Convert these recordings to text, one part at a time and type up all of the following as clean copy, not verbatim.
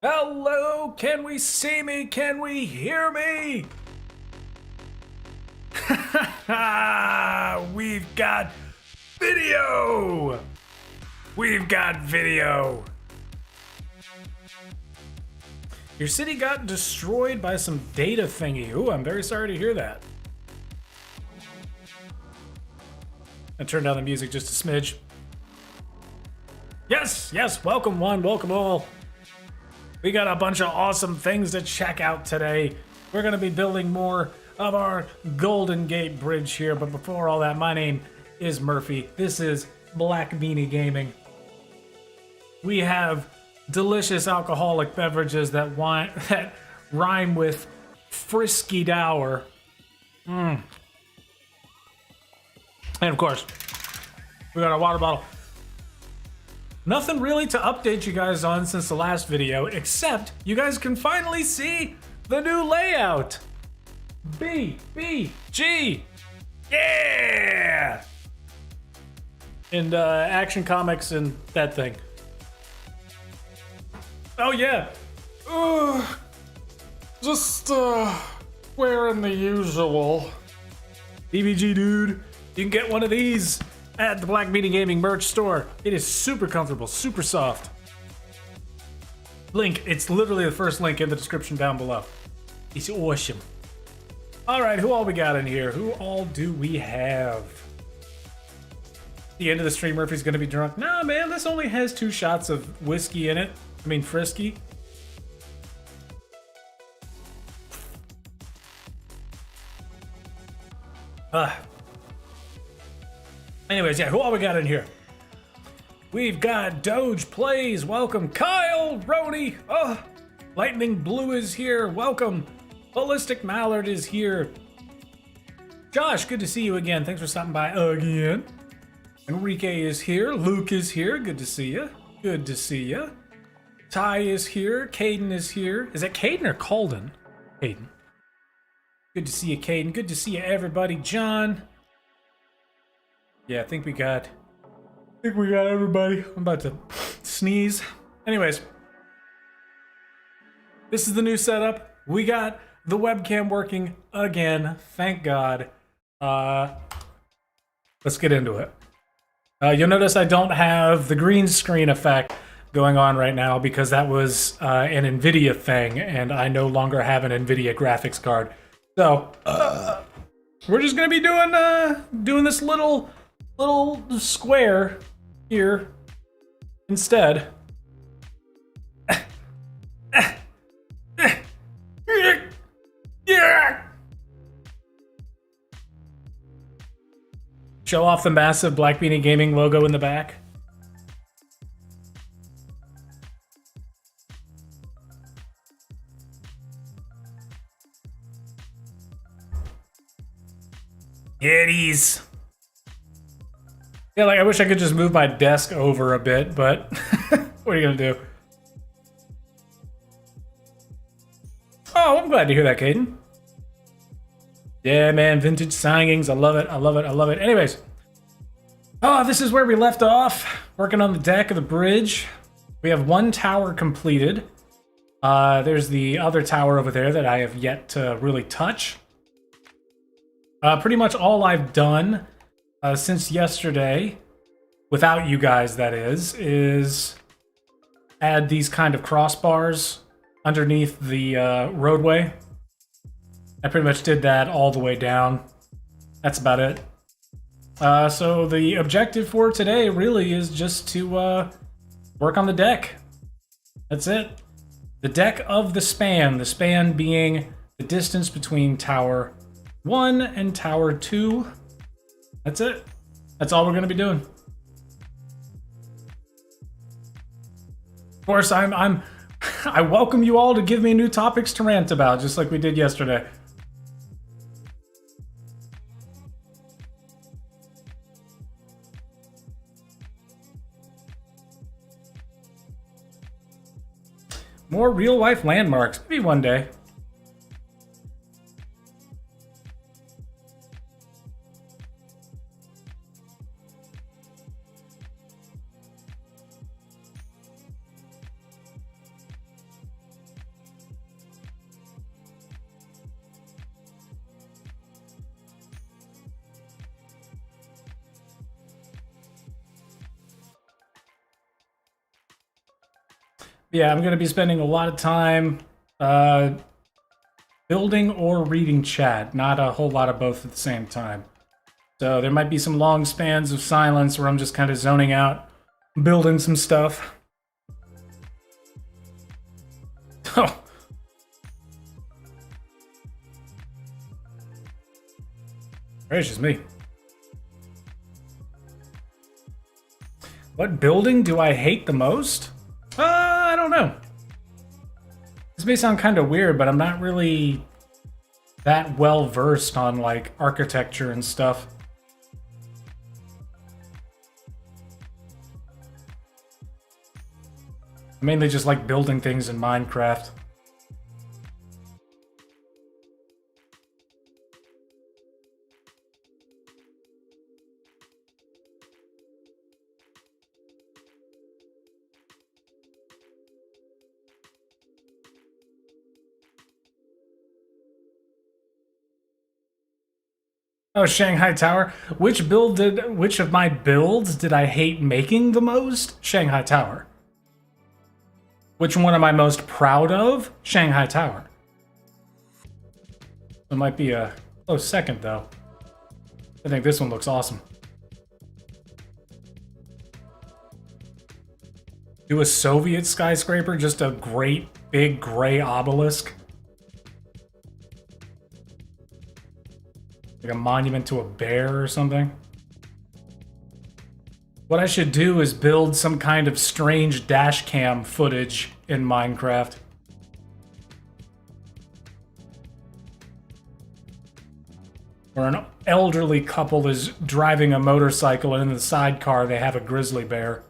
Hello, can we see me? Can we hear me? We've got video! We've got video! Your city got destroyed by some data thingy. Ooh, I'm very sorry to hear that. I turned down the music just a smidge. Yes, welcome one, welcome all. We got a bunch of awesome things to check out today. We're gonna be building more of our Golden Gate Bridge here, but before all that, my name is Murphy. This is Black Beanie Gaming. We have delicious alcoholic beverages that rhyme with frisky dour. And of course, we got our water bottle. Nothing really to update you guys on since the last video, except you guys can finally see the new layout. B, G, yeah! And Action Comics and that thing. Oh yeah. Just wearing the usual. DBG dude, you can get one of these at the Black Beanie Gaming merch store. It is super comfortable, super soft. Link, it's literally the first link in the description down below. It's awesome. Alright, who all we got in here? Who all do we have? The end of the stream, Murphy's gonna be drunk. Nah, man, this only has 2 shots of whiskey in it. I mean, frisky. Anyways, yeah, who all we got in here? We've got Doge Plays, welcome. Kyle, Rony, Lightning Blue is here, welcome. Ballistic Mallard is here. Josh, good to see you again. Thanks for stopping by again. Enrique is here. Luke is here. Good to see you. Good to see you. Ty is here. Caden is here. Is that Caden or Calden? Caden. Good to see you, Caden. Good to see you, everybody. John. Yeah, I think we got everybody. I'm about to sneeze. Anyways, this is the new setup. We got the webcam working again. Thank God. Let's get into it. You'll notice I don't have the green screen effect going on right now because that was an NVIDIA thing, and I no longer have an NVIDIA graphics card. So we're just gonna be doing this little square here instead. Show off the massive Black Beanie Gaming logo in the back. Kitties. Yeah, like I wish I could just move my desk over a bit, but what are you gonna do? Oh, I'm glad to hear that, Caden. Yeah, man, vintage signings. I love it. I love it. I love it. Anyways, this is where we left off, working on the deck of the bridge. We have 1 tower completed. There's the other tower over there that I have yet to really touch. Pretty much all I've done since yesterday, without you guys that is add these kind of crossbars underneath the roadway. I pretty much did that all the way down. That's about it. So the objective for today really is just to work on the deck. That's it. The deck of the span being the distance between Tower 1 and Tower 2. That's it. That's all we're gonna be doing. Of course, I welcome you all to give me new topics to rant about, just like we did yesterday. More real-life landmarks. Maybe one day. Yeah, I'm going to be spending a lot of time building or reading chat, not a whole lot of both at the same time. So there might be some long spans of silence where I'm just kind of zoning out, building some stuff. Oh. Gracious me. What building do I hate the most? I don't know. This may sound kind of weird, but I'm not really that well versed on like architecture and stuff. I mainly just like building things in Minecraft. Oh, Shanghai Tower. Which of my builds did I hate making the most? Shanghai Tower. Which one am I most proud of? Shanghai Tower. It might be a close second, though. I think this one looks awesome. Do a Soviet skyscraper, just a great big gray obelisk. Like a monument to a bear or something. What I should do is build some kind of strange dash cam footage in Minecraft. Where an elderly couple is driving a motorcycle and in the sidecar they have a grizzly bear.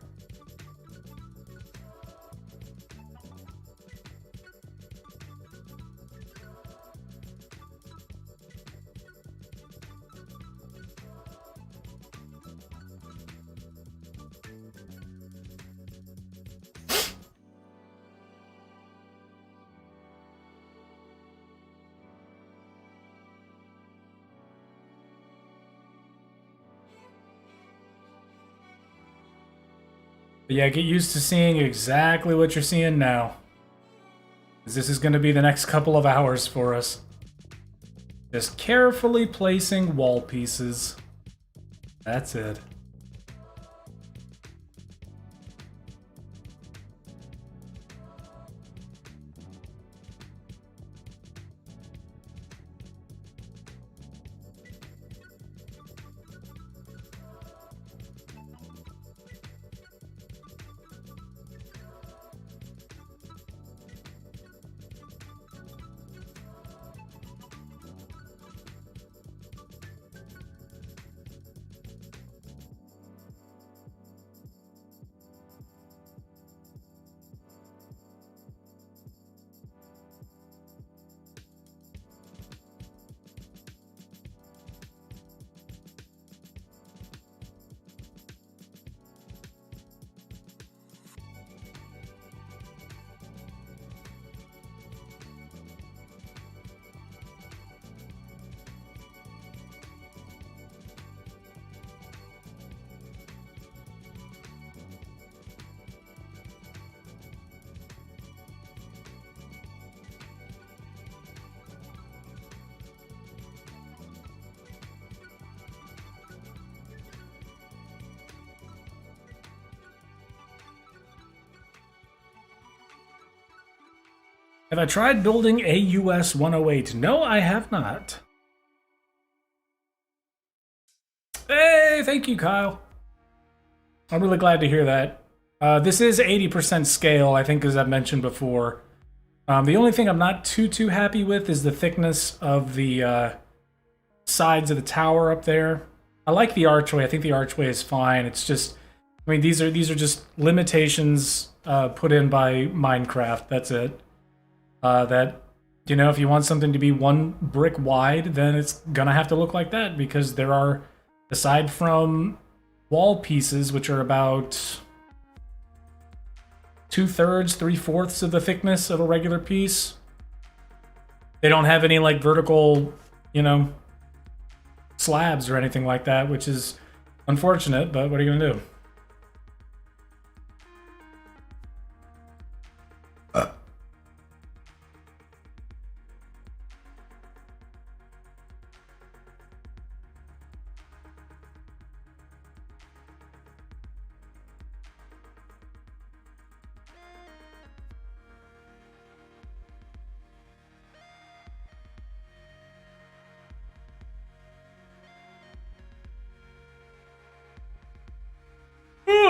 But yeah, get used to seeing exactly what you're seeing now. Because this is going to be the next couple of hours for us. Just carefully placing wall pieces. That's it. Have I tried building a US 108? No, I have not. Hey, thank you, Kyle. I'm really glad to hear that. This is 80% scale, I think, as I've mentioned before. The only thing I'm not too happy with is the thickness of the sides of the tower up there. I like the archway. I think the archway is fine. It's just, I mean, these are just limitations put in by Minecraft. That's it. That, you know, if you want something to be one brick wide, then it's gonna have to look like that, because there are, aside from wall pieces, which are about 2/3, 3/4 of the thickness of a regular piece, they don't have any like vertical, you know, slabs or anything like that, which is unfortunate, but what are you gonna do?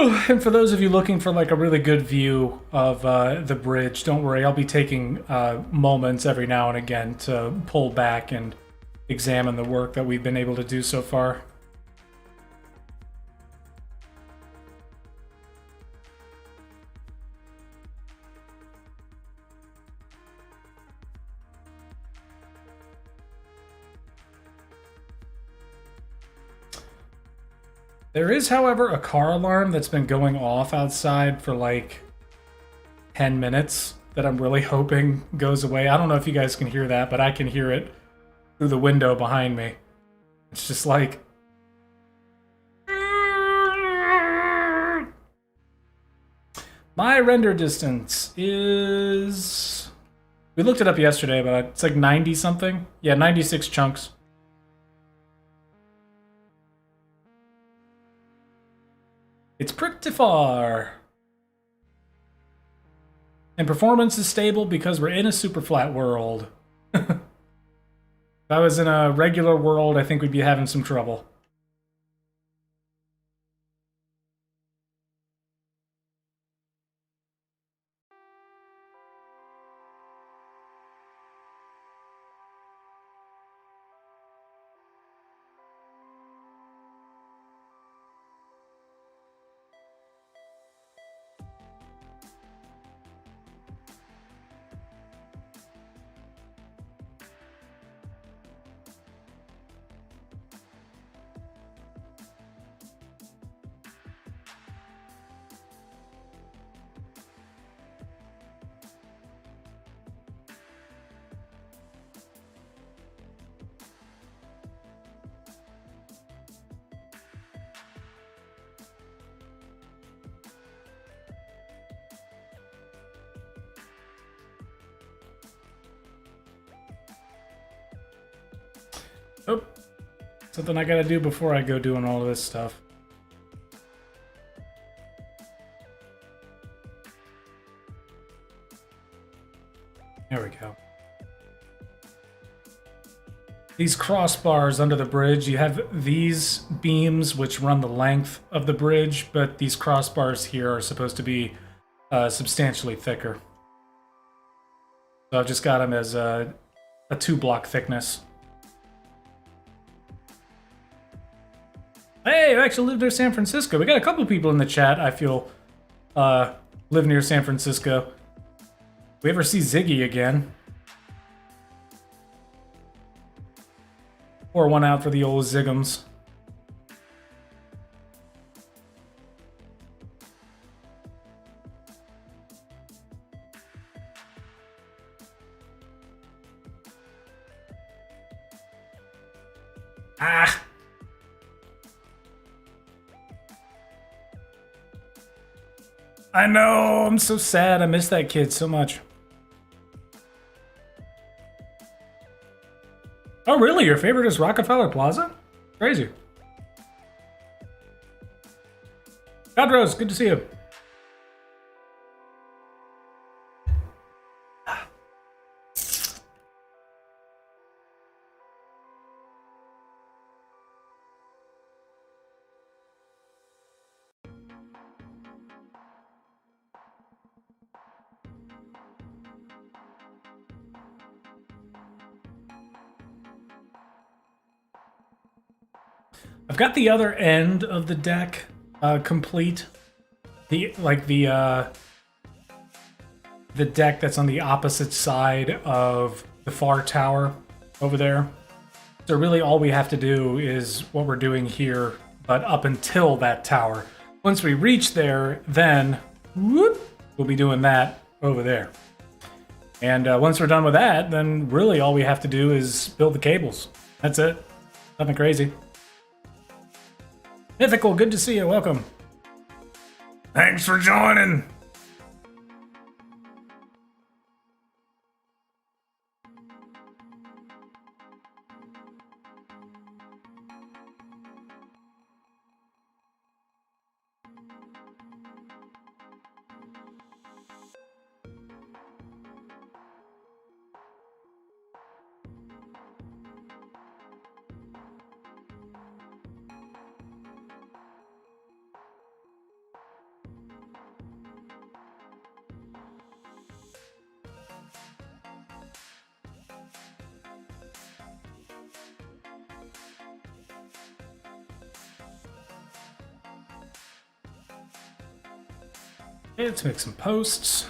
And for those of you looking for like a really good view of the bridge, don't worry, I'll be taking moments every now and again to pull back and examine the work that we've been able to do so far. There is, however, a car alarm that's been going off outside for like 10 minutes that I'm really hoping goes away. I don't know if you guys can hear that, but I can hear it through the window behind me. It's just like... My render distance is... We looked it up yesterday, but it's like 90 something. Yeah, 96 chunks. It's pretty far. And performance is stable because we're in a super flat world. If I was in a regular world, I think we'd be having some trouble. Oh, something I gotta do before I go doing all of this stuff. There we go. These crossbars under the bridge, you have these beams which run the length of the bridge, but these crossbars here are supposed to be substantially thicker. So I've just got them as a 2-block thickness. Hey, I actually live near San Francisco. We got a couple people in the chat, I feel, live near San Francisco. We ever see Ziggy again? Pour one out for the old Ziggums. Ah! I know, I'm so sad. I miss that kid so much. Oh, really? Your favorite is Rockefeller Plaza? Crazy. Godrose, good to see you. I've got the other end of the deck complete. The deck that's on the opposite side of the far tower over there. So really all we have to do is what we're doing here, but up until that tower. Once we reach there, then whoop, we'll be doing that over there. And once we're done with that, then really all we have to do is build the cables. That's it. Nothing crazy. Mythical, good to see you. Welcome. Thanks for joining. Okay, let's make some posts.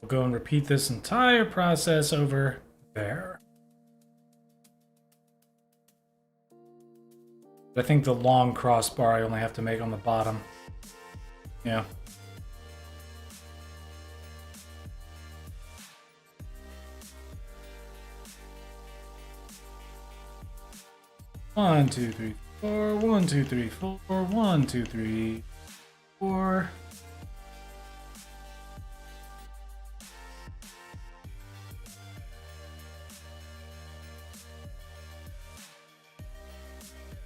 We'll go and repeat this entire process over there. I think the long crossbar I only have to make on the bottom. Yeah. One, two, three, four. 1, 2, 3, 4. 1, 2, 3, 4.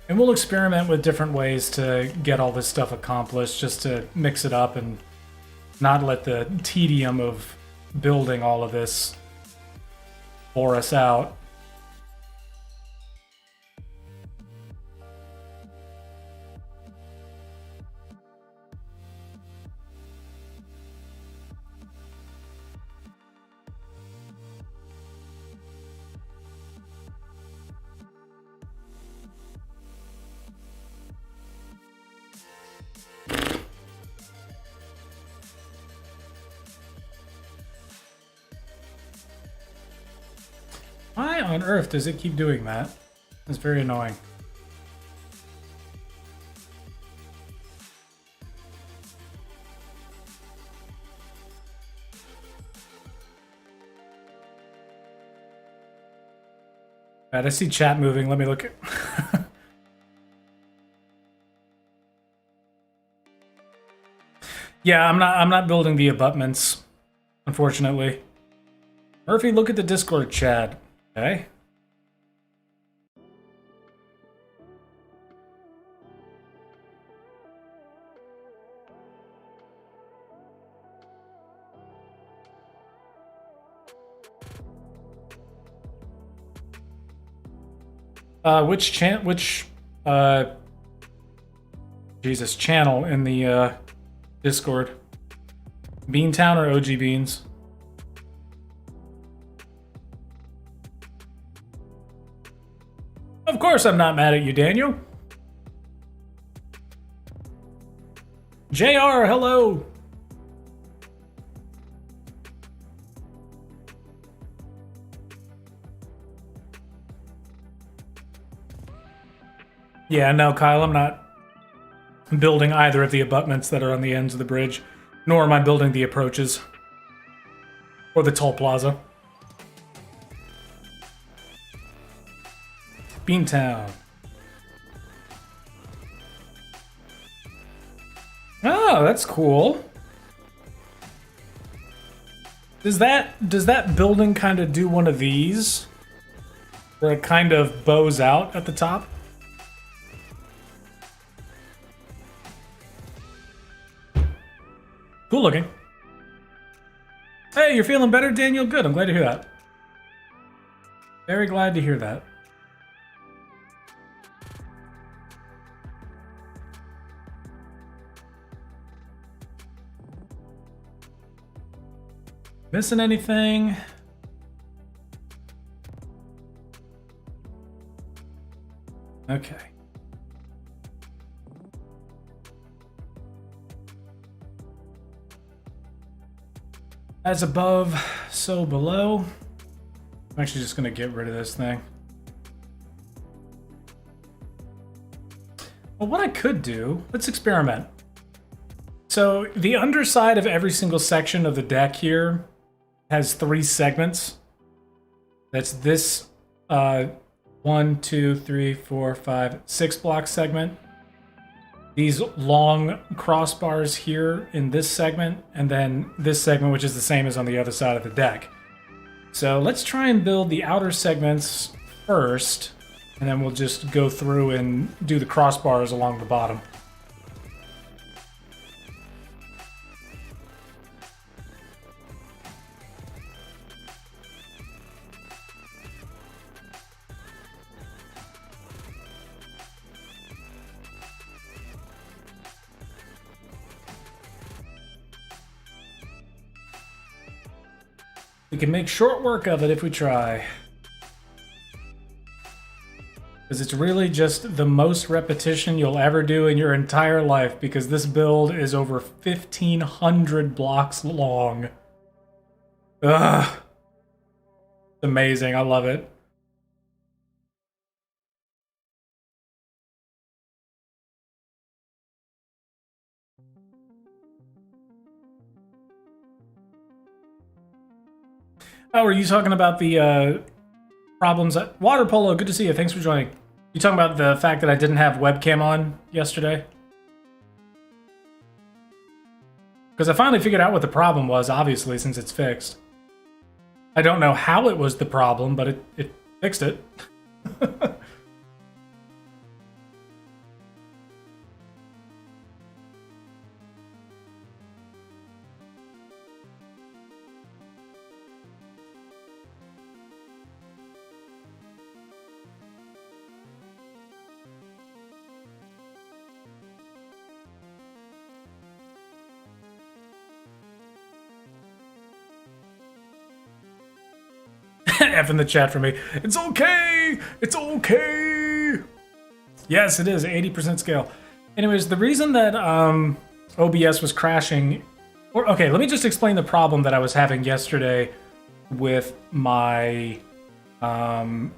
And we'll experiment with different ways to get all this stuff accomplished, just to mix it up and not let the tedium of building all of this bore us out. Why on earth does it keep doing that? It's very annoying. Right, I see chat moving. Let me look at... Yeah, I'm not building the abutments, unfortunately. Murphy, look at the Discord chat. Okay. Which channel in the Discord? Beantown or OG Beans? Of course I'm not mad at you, Daniel. JR, hello. Yeah, no, Kyle, I'm not building either of the abutments that are on the ends of the bridge, nor am I building the approaches or the toll plaza. Beantown. Oh, that's cool. Does that building kind of do one of these? Where it kind of bows out at the top? Cool looking. Hey, you're feeling better, Daniel? Good, I'm glad to hear that. Very glad to hear that. Missing anything? Okay. As above, so below. I'm actually just gonna get rid of this thing. Well, what I could do, let's experiment. So the underside of every single section of the deck here has 3 segments. That's this 1, 2, 3, 4, 5, 6 block segment. These long crossbars here in this segment, and then this segment, which is the same as on the other side of the deck. So let's try and build the outer segments first, and then we'll just go through and do the crossbars along the bottom. We can make short work of it if we try. Because it's really just the most repetition you'll ever do in your entire life, because this build is over 1,500 blocks long. Ugh. It's amazing. I love it. Oh, are you talking about the problems at Water Polo? Good to see you. Thanks for joining. You talking about the fact that I didn't have webcam on yesterday? Because I finally figured out what the problem was, obviously, since it's fixed. I don't know how it was the problem, but it fixed it. F in the chat for me. It's okay! It's okay! Yes, it is. 80% scale. Anyways, the reason that OBS was crashing... Okay, let me just explain the problem that I was having yesterday with my webcam,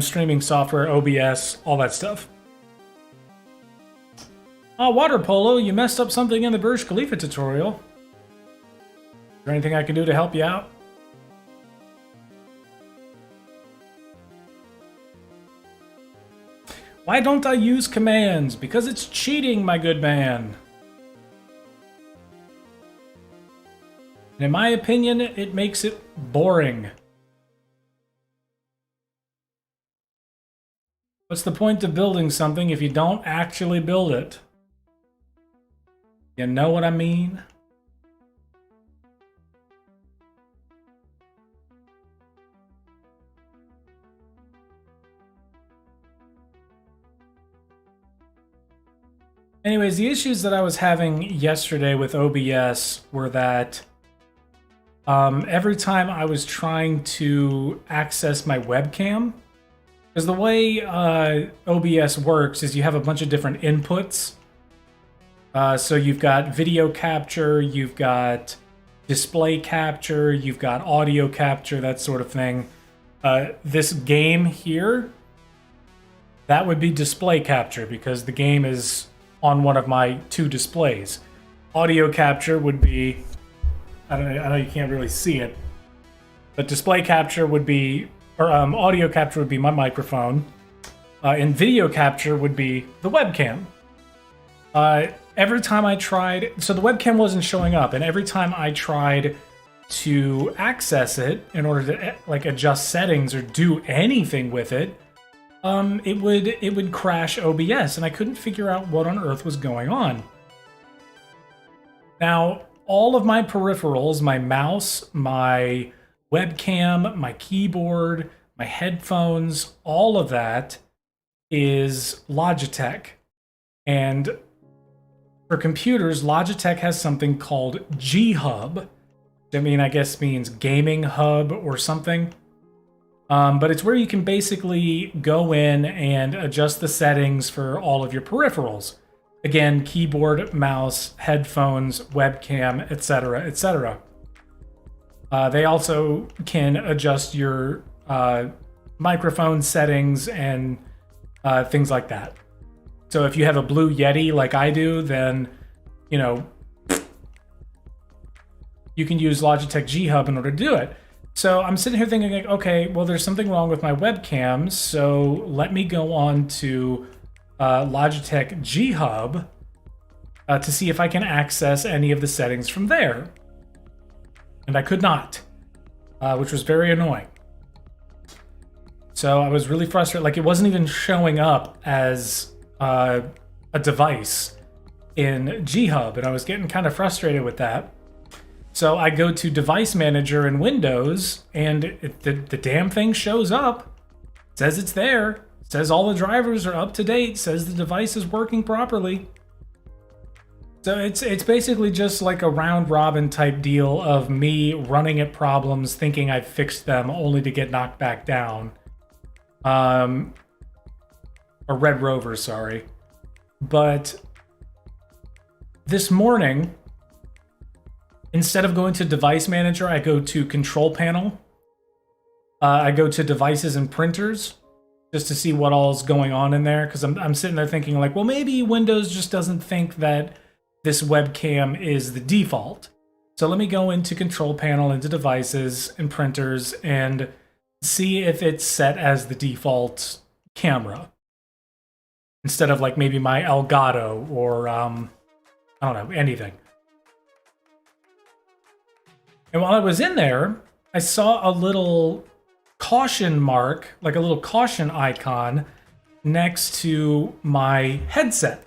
streaming software, OBS, all that stuff. Oh, Water Polo, you messed up something in the Burj Khalifa tutorial. Is there anything I can do to help you out? Why don't I use commands? Because it's cheating, my good man. And in my opinion, it makes it boring. What's the point of building something if you don't actually build it? You know what I mean? Anyways, the issues that I was having yesterday with OBS were that every time I was trying to access my webcam, because the way OBS works is you have a bunch of different inputs. So you've got video capture, you've got display capture, you've got audio capture, that sort of thing. This game here, that would be display capture because the game is on one of my two displays. Audio capture would be, I know you can't really see it, but display capture would be, or audio capture would be my microphone, and video capture would be the webcam. Every time I tried, so the webcam wasn't showing up, and every time I tried to access it in order to like adjust settings or do anything with it, it would crash OBS, and I couldn't figure out what on earth was going on. Now, all of my peripherals, my mouse, my webcam, my keyboard, my headphones, all of that is Logitech. And for computers, Logitech has something called G-Hub. I guess means gaming hub or something. But it's where you can basically go in and adjust the settings for all of your peripherals. Again, keyboard, mouse, headphones, webcam, etc., etc. They also can adjust your microphone settings and things like that. So if you have a Blue Yeti like I do, then, you know, you can use Logitech G-Hub in order to do it. So I'm sitting here thinking, like, okay, well, there's something wrong with my webcam, so let me go on to Logitech G-Hub to see if I can access any of the settings from there. And I could not, which was very annoying. So I was really frustrated. Like, it wasn't even showing up as a device in G-Hub, and I was getting kind of frustrated with that. So I go to Device Manager in Windows, and the damn thing shows up. It says it's there. It says all the drivers are up to date. It says the device is working properly. So it's basically just like a round robin type deal of me running at problems, thinking I've fixed them, only to get knocked back down. Or Red Rover, sorry. But this morning, instead of going to Device Manager, I go to Control Panel. I go to Devices and Printers just to see what all's going on in there, because I'm sitting there thinking like, well, maybe Windows just doesn't think that this webcam is the default. So let me go into Control Panel, into Devices and Printers, and see if it's set as the default camera, instead of like maybe my Elgato or I don't know, anything. And while I was in there, I saw a little caution mark, like a little caution icon next to my headset.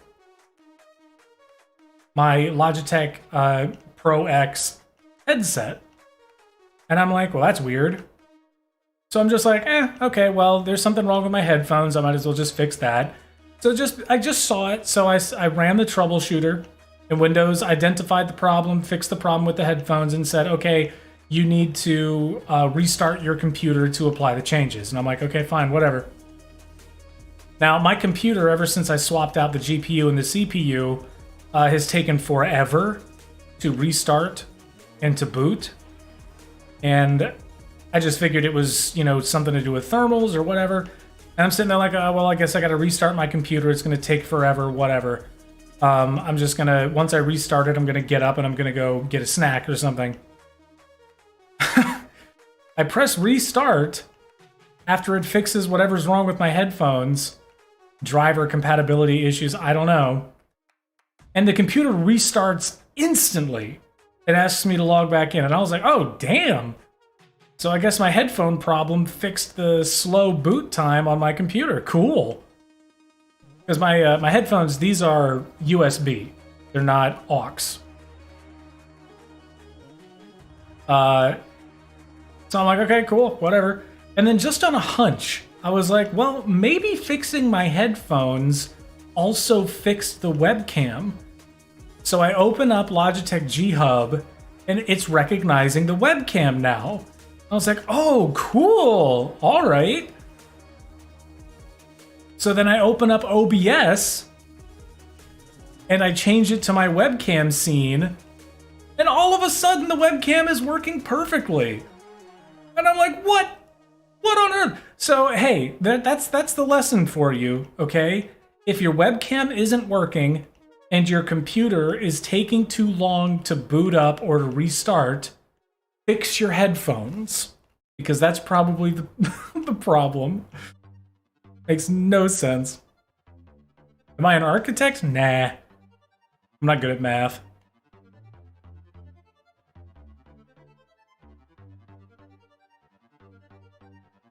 My Logitech Pro X headset. And I'm like, well, that's weird. So I'm just like, okay, well, there's something wrong with my headphones. I might as well just fix that. So I just saw it. So I ran the troubleshooter, and Windows identified the problem, fixed the problem with the headphones, and said, okay, you need to restart your computer to apply the changes. And I'm like, okay, fine, whatever. Now, my computer, ever since I swapped out the GPU and the CPU, has taken forever to restart and to boot. And I just figured it was, you know, something to do with thermals or whatever. And I'm sitting there like, well, I guess I got to restart my computer. It's going to take forever, whatever. I'm just going to, once I restart it, I'm going to get up and I'm going to go get a snack or something. I press restart after it fixes whatever's wrong with my headphones. Driver compatibility issues, I don't know. And the computer restarts instantly. It asks me to log back in. And I was like, oh, damn. So I guess my headphone problem fixed the slow boot time on my computer. Cool. Because my headphones, these are USB. They're not aux. So I'm like, okay, cool, whatever. And then just on a hunch, I was like, well, maybe fixing my headphones also fixed the webcam. So I open up Logitech G Hub, and it's recognizing the webcam now. I was like, oh, cool, all right. So then I open up OBS, and I change it to my webcam scene, and all of a sudden the webcam is working perfectly. And I'm like, what? What on earth? So, hey, that's the lesson for you, okay? If your webcam isn't working and your computer is taking too long to boot up or to restart, fix your headphones, because that's probably the problem. Makes no sense. Am I an architect? Nah. I'm not good at math.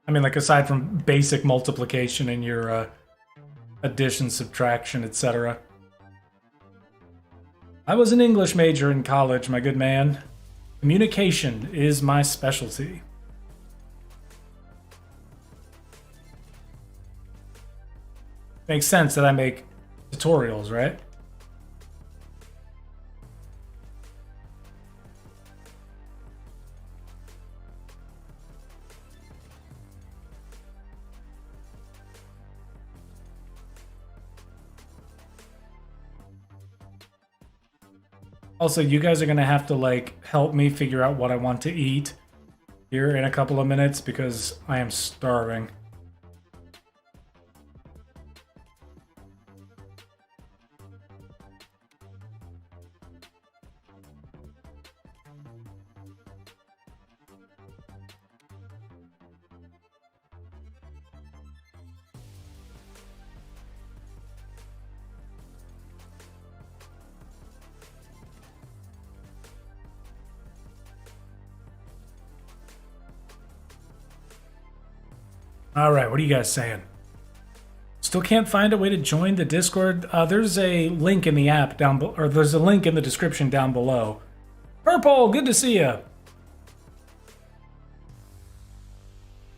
I mean, like, aside from basic multiplication and your addition, subtraction, etc. I was an English major in college, my good man. Communication is my specialty. Makes sense that I make tutorials, right? Also, you guys are gonna have to like help me figure out what I want to eat here in a couple of minutes because I am starving. All right, what are you guys saying? Still can't find a way to join the Discord? There's a link in the app down below, or there's a link in the description down below. Purple, good to see you. You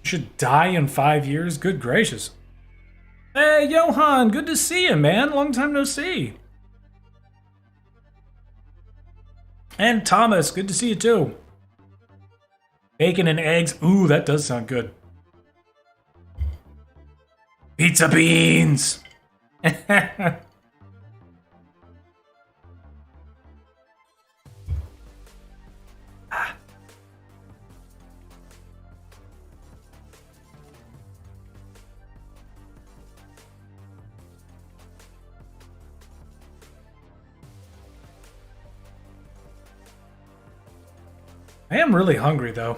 should die in 5 years? Good gracious. Hey, Johan, good to see you, man. Long time no see. And Thomas, good to see you too. Bacon and eggs. Ooh, that does sound good. Pizza beans. I am really hungry, though.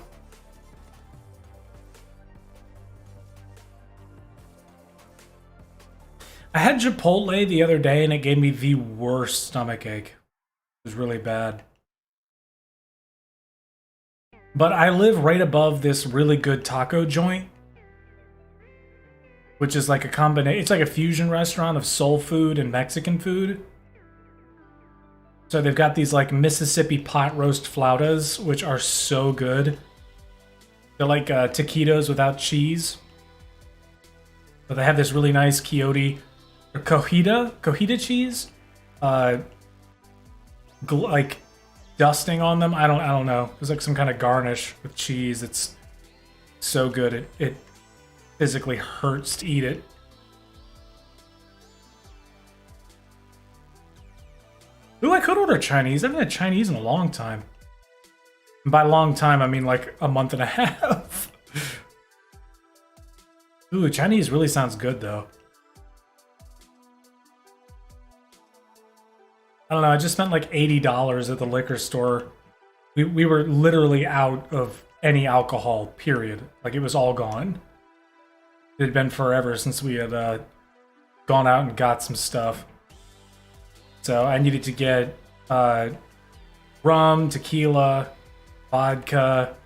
I had Chipotle the other day, and it gave me the worst stomachache. It was really bad. But I live right above this really good taco joint, which is like a combination. It's like a fusion restaurant of soul food and Mexican food. So they've got these like Mississippi pot roast flautas, which are so good. They're like taquitos without cheese. But they have this really nice cojita cheese, like dusting on them. I don't know. It's like some kind of garnish with cheese. It's so good. It physically hurts to eat it. Ooh, I could order Chinese. I haven't had Chinese in a long time. And by long time, I mean like a month and a half. Ooh, Chinese really sounds good, though. I don't know, I just spent like $80 at the liquor store. We were literally out of any alcohol, period. Like, it was all gone. It had been forever since we had gone out and got some stuff. So I needed to get rum, tequila, vodka,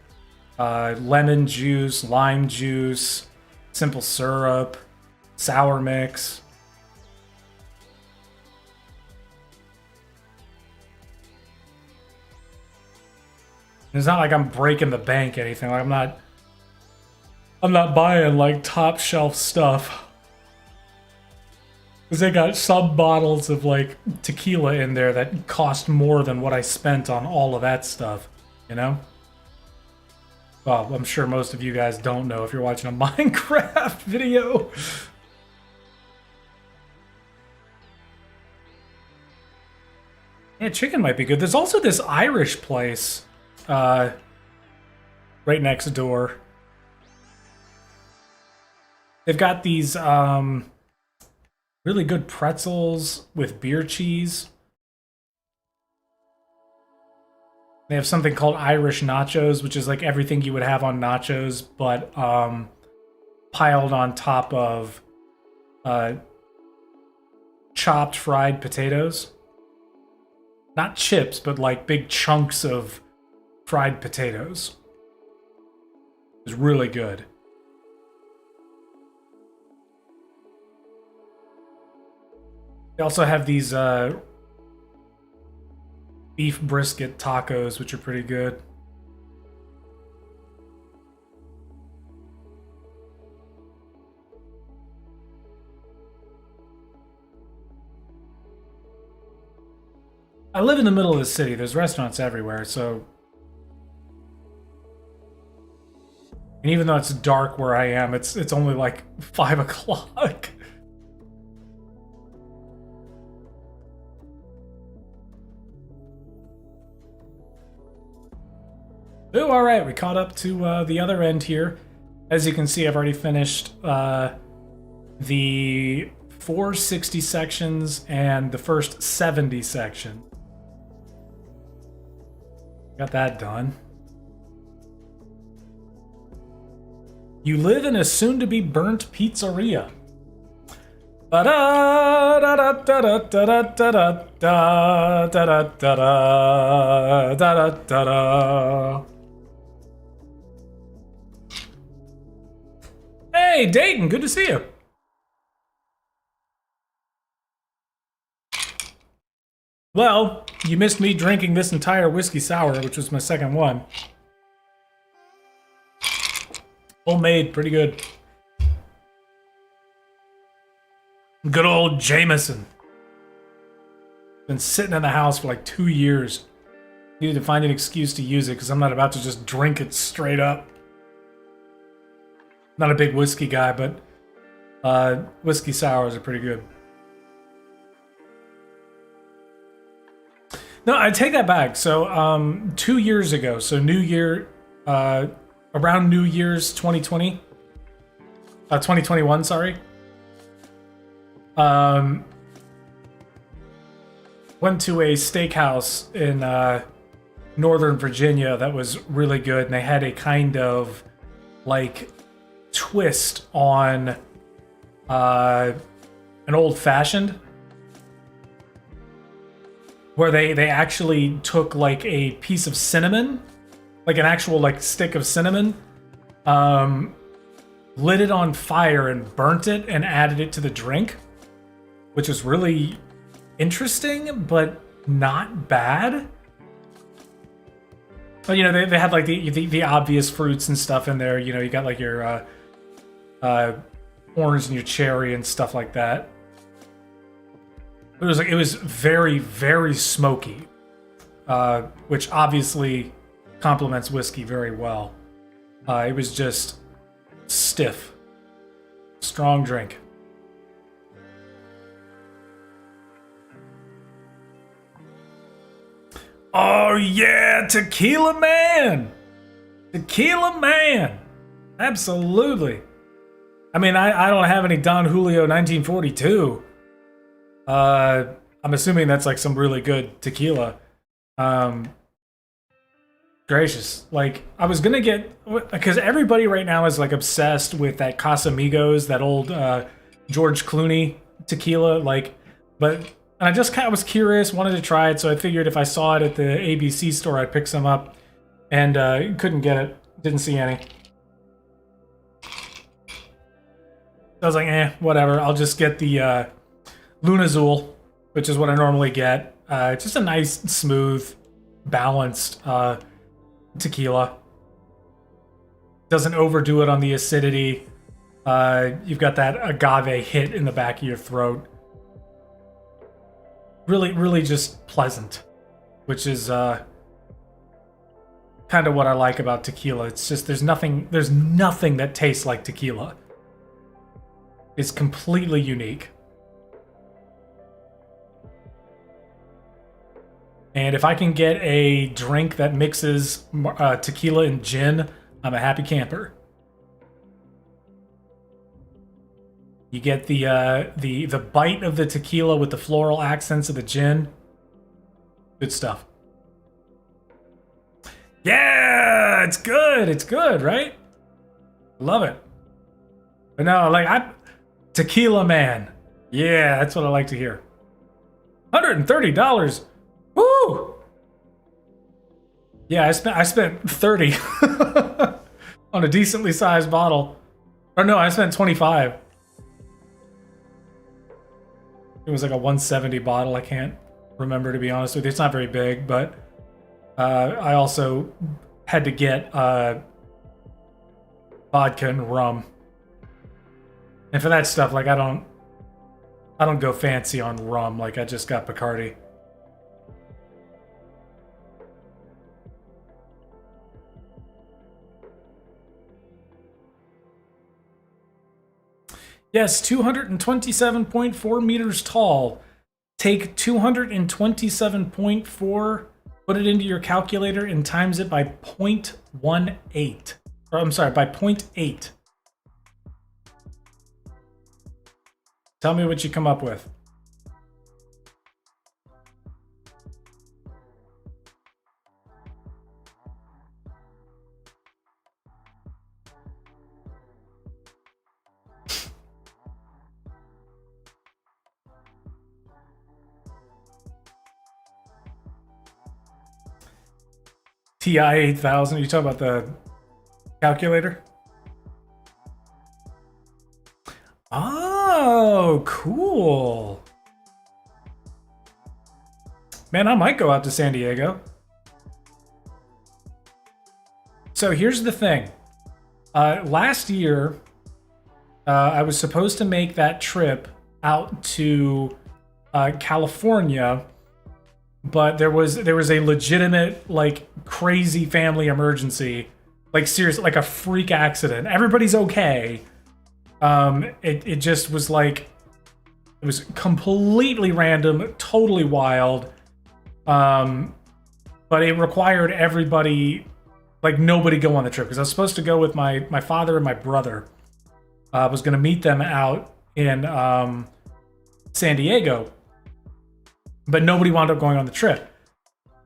lemon juice, lime juice, simple syrup, sour mix. It's not like I'm breaking the bank or anything. Like, I'm not buying like top shelf stuff. Because they got some bottles of like tequila in there that cost more than what I spent on all of that stuff, you know? Well, I'm sure most of you guys don't know if you're watching a Minecraft video. Yeah, chicken might be good. There's also this Irish place right next door. They've got these really good pretzels with beer cheese. They have something called Irish nachos, which is like everything you would have on nachos, but piled on top of chopped fried potatoes. Not chips, but like big chunks of fried potatoes. It's really good. They also have these beef brisket tacos, which are pretty good. I live in the middle of the city. There's restaurants everywhere, so... And even though it's dark where I am, it's only like 5 o'clock. Ooh, alright, we caught up to the other end here. As you can see, I've already finished the 460 sections and the first 70 section. Got that done. You live in a soon-to-be-burnt pizzeria. Hey, Dayton, good to see you. Well, you missed me drinking this entire whiskey sour, which was my second one. Homemade, pretty good. Good old Jameson. Been sitting in the house for like 2 years. Needed to find an excuse to use it because I'm not about to just drink it straight up. Not a big whiskey guy, but whiskey sours are pretty good. No, I take that back. So 2 years ago, so New Year, around New Year's 2020, 2021, sorry. Went to a steakhouse in Northern Virginia that was really good, and they had a kind of like twist on an old-fashioned, where they actually took like a piece of cinnamon, like an actual like stick of cinnamon, lit it on fire and burnt it and added it to the drink, which was really interesting, but not bad. But, you know, they had like the obvious fruits and stuff in there. You know, you got like your orange and your cherry and stuff like that. It was very, very smoky, which obviously complements whiskey very well. It was just stiff, strong drink. Oh yeah, Tequila Man! Tequila Man! Absolutely. I mean, I don't have any Don Julio 1942. I'm assuming that's like some really good tequila. Gracious. Like, I was gonna get... Because everybody right now is like obsessed with that Casamigos, that old George Clooney tequila. Like, but... And I just kind of was curious, wanted to try it, so I figured if I saw it at the ABC store, I'd pick some up. And couldn't get it. Didn't see any. I was like, whatever. I'll just get the Lunazul, which is what I normally get. Just a nice, smooth, balanced tequila. Doesn't overdo it on the acidity. You've got that agave hit in the back of your throat. Really, really just pleasant, which is kind of what I like about tequila. It's just there's nothing that tastes like tequila. It's completely unique. And if I can get a drink that mixes tequila and gin, I'm a happy camper. You get the bite of the tequila with the floral accents of the gin. Good stuff. Yeah, it's good. It's good, right? Love it. But no, like Tequila Man. Yeah, that's what I like to hear. $130. Woo! Yeah, I spent 30 on a decently sized bottle. Or no, I spent 25. It was like a 170 bottle. I can't remember, to be honest with you. It's not very big, but I also had to get vodka and rum. And for that stuff, like I don't go fancy on rum. Like I just got Bacardi. Yes, 227.4 meters tall. Take 227.4, put it into your calculator, and times it by 0.18. Or I'm sorry, by 0.8. Tell me what you come up with. TI 8000. You talking about the calculator? Oh, cool. Man, I might go out to San Diego. So here's the thing. Last year, I was supposed to make that trip out to California but there was a legitimate like crazy family emergency, like seriously, like a freak accident. Everybody's okay. It just was like it was completely random, totally wild. Um, but it required everybody, like nobody go on the trip because I was supposed to go with my father and my brother. I was going to meet them out in San Diego, but nobody wound up going on the trip.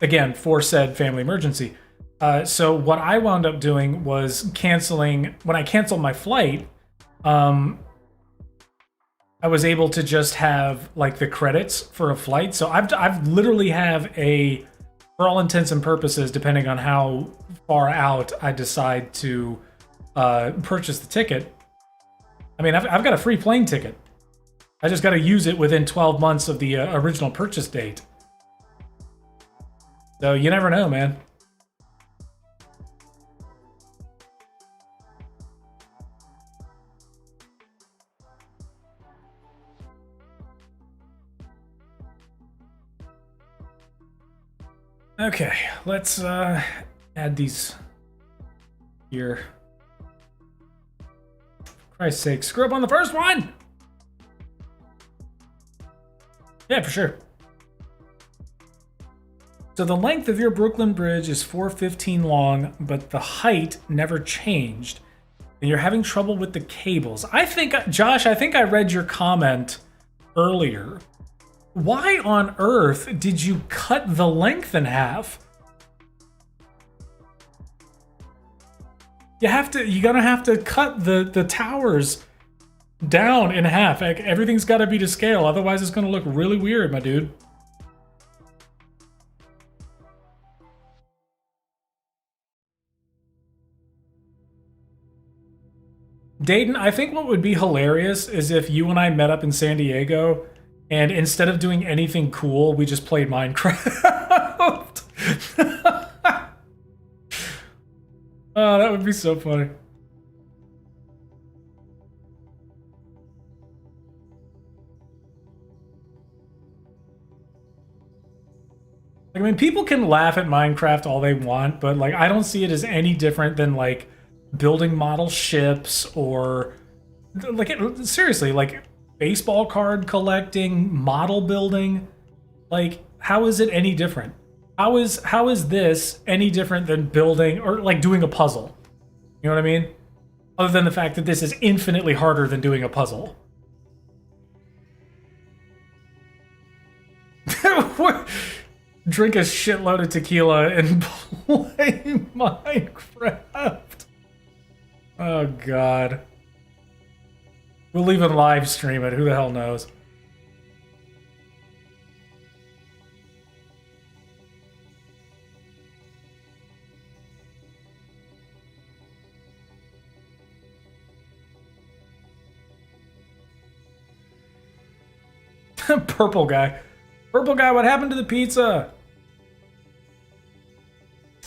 Again, for said family emergency. So what I wound up doing was canceling. When I canceled my flight, um, I was able to just have like the credits for a flight. So I've literally have a, for all intents and purposes, depending on how far out I decide to purchase the ticket. I mean, I've got a free plane ticket. I just got to use it within 12 months of the original purchase date. So you never know, man. Okay, let's add these here. For Christ's sake, screw up on the first one! Yeah, for sure. So the length of your Brooklyn Bridge is 415 long, but the height never changed. And you're having trouble with the cables. I think, Josh, I think I read your comment earlier. Why on earth did you cut the length in half? You're gonna have to cut the towers down in half. Like, everything's gotta be to scale, otherwise it's gonna look really weird, my dude. Dayton, I think what would be hilarious is if you and I met up in San Diego and instead of doing anything cool, we just played Minecraft. Oh, that would be so funny. Like, I mean, people can laugh at Minecraft all they want, but like, I don't see it as any different than like building model ships or like seriously, like baseball card collecting, model building. Like, how is it any different? How is this any different than building or like doing a puzzle? You know what I mean? Other than the fact that this is infinitely harder than doing a puzzle. Drink a shitload of tequila and play Minecraft. Oh god. We'll even live stream it. Who the hell knows? Purple guy. Purple guy, what happened to the pizza?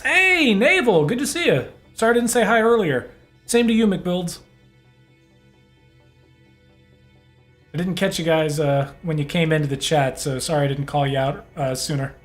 Hey, Naval, good to see you. Sorry I didn't say hi earlier. Same to you, McBuilds. I didn't catch you guys when you came into the chat, so sorry I didn't call you out sooner.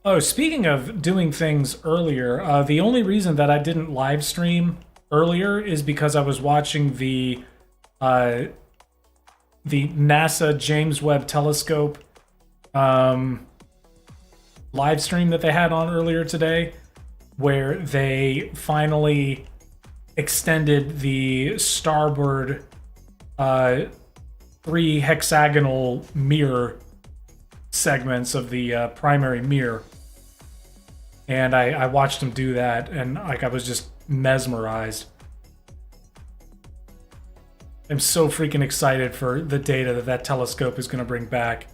Oh, speaking of doing things earlier, the only reason that I didn't live stream earlier is because I was watching the NASA James Webb Telescope live stream that they had on earlier today, where they finally extended the starboard 3 hexagonal mirror segments of the primary mirror. And I watched them do that, and like I was just mesmerized. I'm so freaking excited for the data that telescope is going to bring back.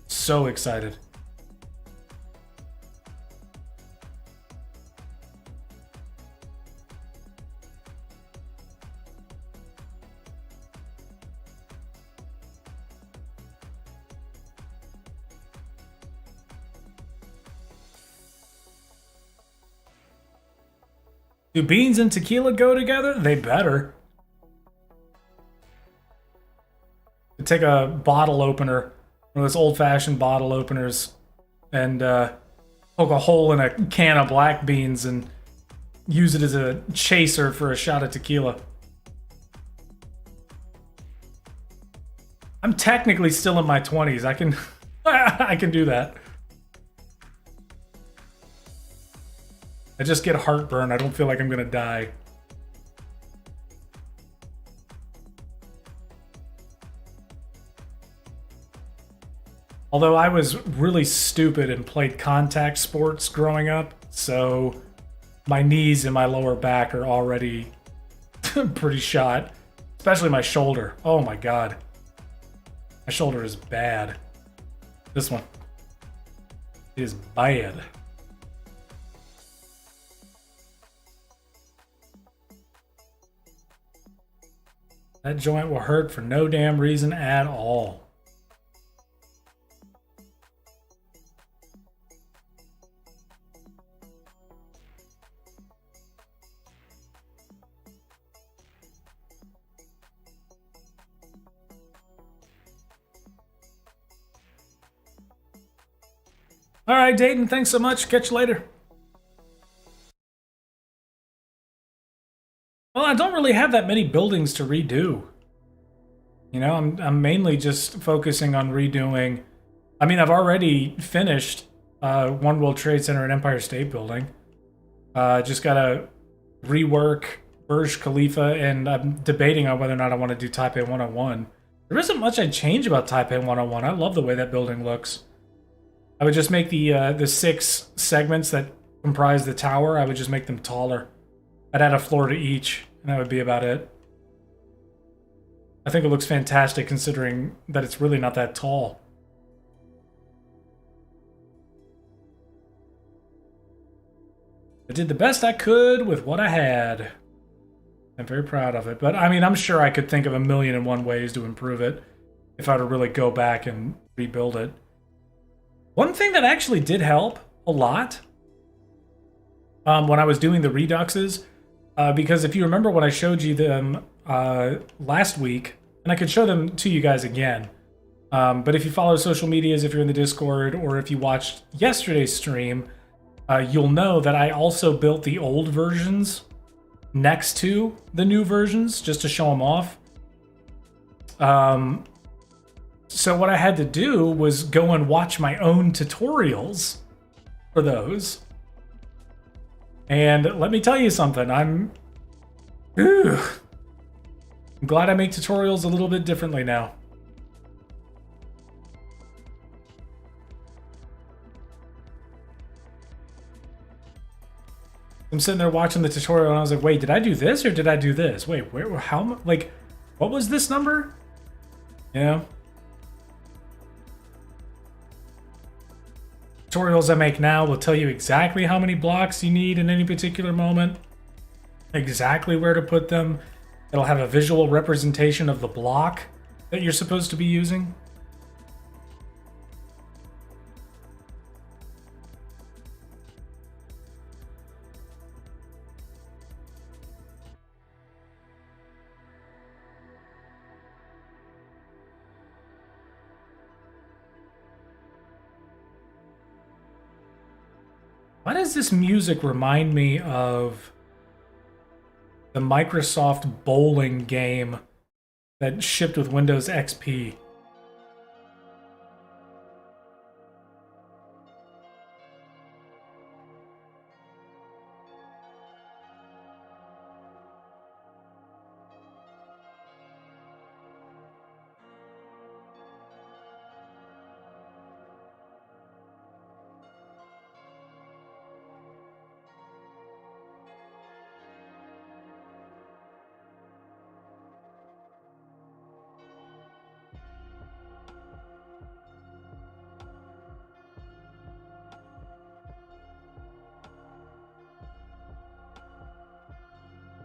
So excited. Do beans and tequila go together? They better. Take a bottle opener, one of those old-fashioned bottle openers, and poke a hole in a can of black beans and use it as a chaser for a shot of tequila. I'm technically still in my 20s. I can I can do that. I just get heartburn. I don't feel like I'm gonna die. Although I was really stupid and played contact sports growing up, so my knees and my lower back are already pretty shot. Especially my shoulder. Oh my god. My shoulder is bad. This one. It is bad. That joint will hurt for no damn reason at all. All right, Dayton, thanks so much. Catch you later. Well, I don't really have that many buildings to redo. You know, I'm mainly just focusing on redoing. I mean, I've already finished One World Trade Center and Empire State Building. Just gotta rework Burj Khalifa, and I'm debating on whether or not I want to do Taipei 101. There isn't much I'd change about Taipei 101. I love the way that building looks. I would just make the 6 segments that comprise the tower, I would just make them taller. I'd add a floor to each, and that would be about it. I think it looks fantastic considering that it's really not that tall. I did the best I could with what I had. I'm very proud of it. But I mean, I'm sure I could think of 1,000,001 ways to improve it if I were to really go back and rebuild it. One thing that actually did help a lot when I was doing the reduxes, because if you remember when I showed you them last week, and I could show them to you guys again, but if you follow social medias, if you're in the Discord, or if you watched yesterday's stream, you'll know that I also built the old versions next to the new versions just to show them off. So what I had to do was go and watch my own tutorials for those. And let me tell you something, I'm glad I make tutorials a little bit differently now. I'm sitting there watching the tutorial and I was like, wait, did I do this or did I do this? Wait, where, how, like, what was this number? Yeah. Tutorials I make now will tell you exactly how many blocks you need in any particular moment, exactly where to put them. It'll have a visual representation of the block that you're supposed to be using. Why does this music remind me of the Microsoft bowling game that shipped with Windows XP?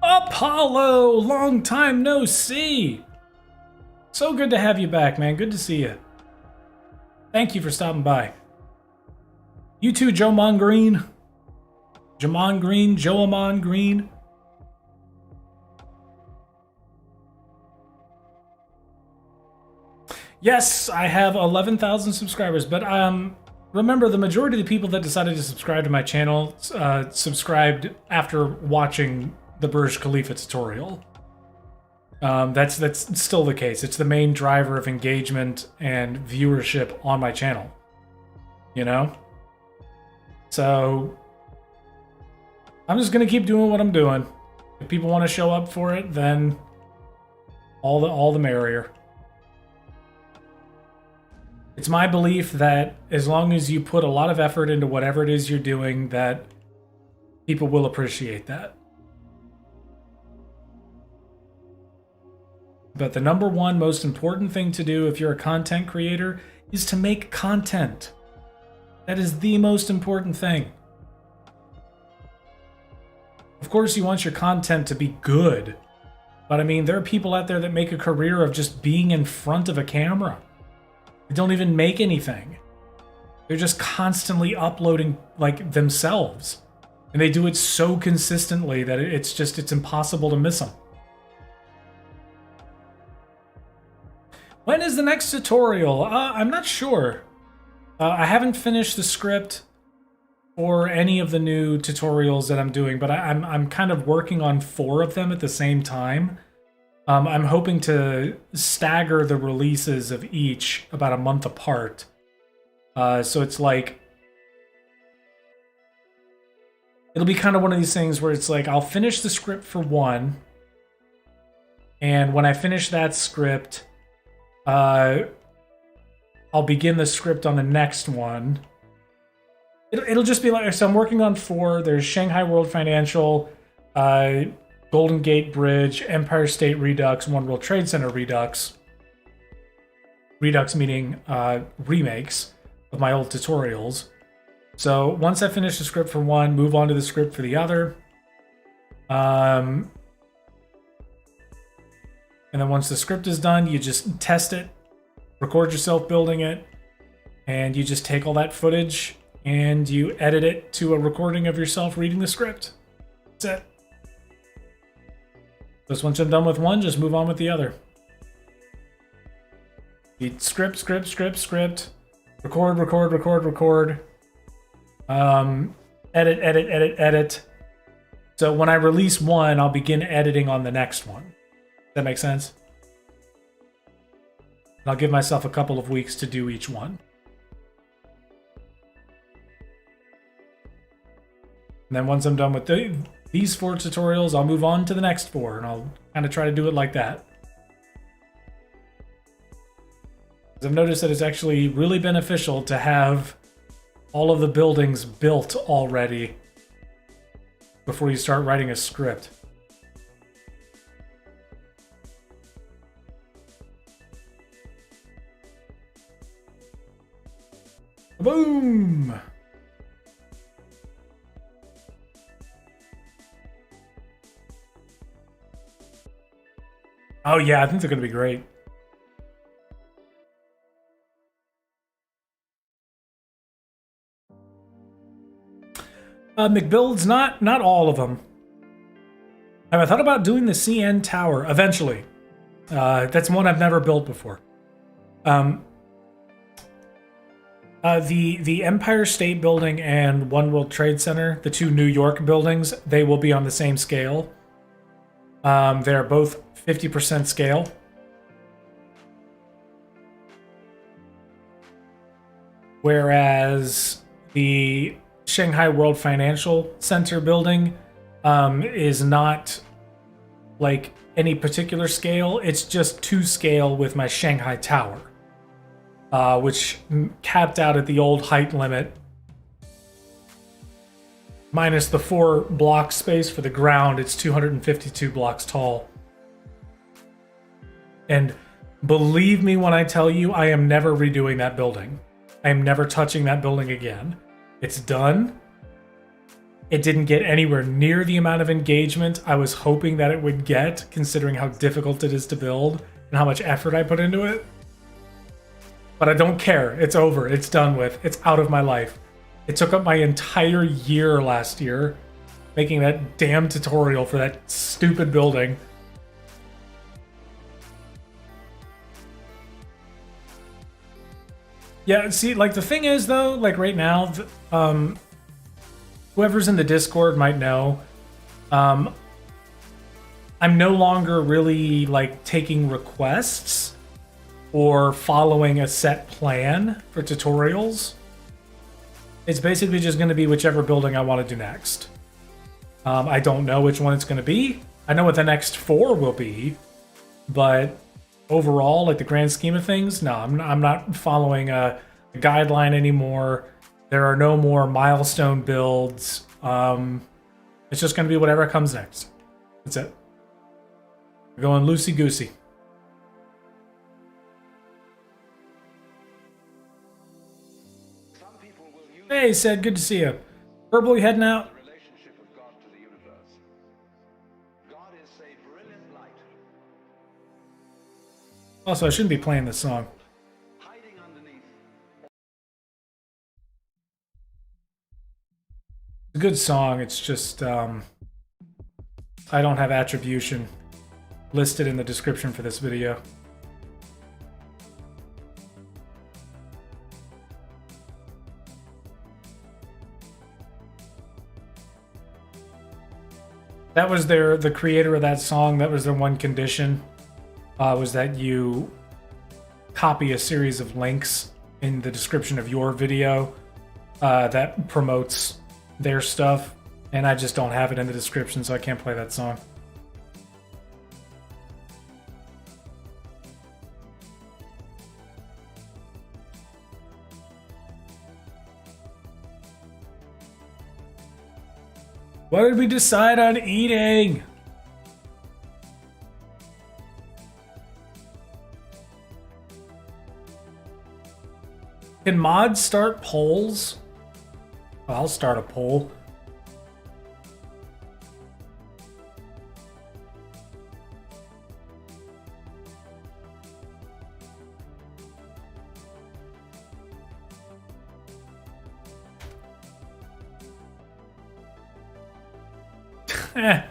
Apollo, long time no see. So good to have you back, man. Good to see you. Thank you for stopping by. You too, Jomon Green. Jamon Green, Joamon Green. Yes, I have 11,000 subscribers, but remember, the majority of the people that decided to subscribe to my channel subscribed after watching the Burj Khalifa tutorial. That's still the case. It's the main driver of engagement and viewership on my channel. You know? So I'm just gonna keep doing what I'm doing. If people want to show up for it, then all the merrier. It's my belief that as long as you put a lot of effort into whatever it is you're doing, that people will appreciate that. But the number one most important thing to do if you're a content creator is to make content. That is the most important thing. Of course, you want your content to be good. But I mean, there are people out there that make a career of just being in front of a camera. They don't even make anything. They're just constantly uploading like themselves. And they do it so consistently that it's impossible to miss them. When is the next tutorial? I'm not sure. I haven't finished the script for any of the new tutorials that I'm doing, but I'm kind of working on 4 of them at the same time. I'm hoping to stagger the releases of each about a month apart. So it's like, it'll be kind of one of these things where it's like, I'll finish the script for one, and when I finish that script, I'll begin the script on the next one. It'll just be like, so I'm working on 4. There's Shanghai World Financial, Golden Gate Bridge, Empire State Redux, One World Trade Center Redux. Redux meaning remakes of my old tutorials. So once I finish the script for one, move on to the script for the other. And then once the script is done, you just test it, record yourself building it, and you just take all that footage and you edit it to a recording of yourself reading the script. That's it. Just once I'm done with one, just move on with the other. Beat script, record. Edit. So when I release one, I'll begin editing on the next one. That makes sense? And I'll give myself a couple of weeks to do each one. And then once I'm done with these 4 tutorials, I'll move on to the next 4, and I'll kind of try to do it like that. Because I've noticed that it's actually really beneficial to have all of the buildings built already before you start writing a script. Boom! Oh yeah, I think they're going to be great. McBuilds, not all of them. Have I thought about doing the CN Tower eventually? That's one I've never built before. The Empire State Building and One World Trade Center, the 2 New York buildings, they will be on the same scale. They're both 50% scale. Whereas the Shanghai World Financial Center building is not like any particular scale. It's just to scale with my Shanghai Tower, which capped out at the old height limit, minus the 4 block space for the ground. It's 252 blocks tall. And believe me when I tell you, I am never redoing that building. I am never touching that building again. It's done. It didn't get anywhere near the amount of engagement I was hoping that it would get, considering how difficult it is to build and how much effort I put into it. But I don't care. It's over. It's done with. It's out of my life. It took up my entire year last year making that damn tutorial for that stupid building. Yeah, see, like the thing is though, like right now, whoever's in the Discord might know. I'm no longer really like taking requests or following a set plan for tutorials. It's basically just going to be whichever building I want to do next. I don't know which one it's going to be. I know what the next 4 will be, but overall, like the grand scheme of things, no, I'm not following a guideline anymore. There are no more milestone builds. It's just going to be whatever comes next. That's it. We're going loosey-goosey. Hey, said, good to see you. Purple, you heading out? Also, I shouldn't be playing this song. It's a good song. It's just I don't have attribution listed in the description for this video. That was the creator of that song. That was their one condition. Was that you copy a series of links in the description of your video that promotes their stuff, and I just don't have it in the description, so I can't play that song. What did we decide on eating? Can mods start polls? Well, I'll start a poll. Eh.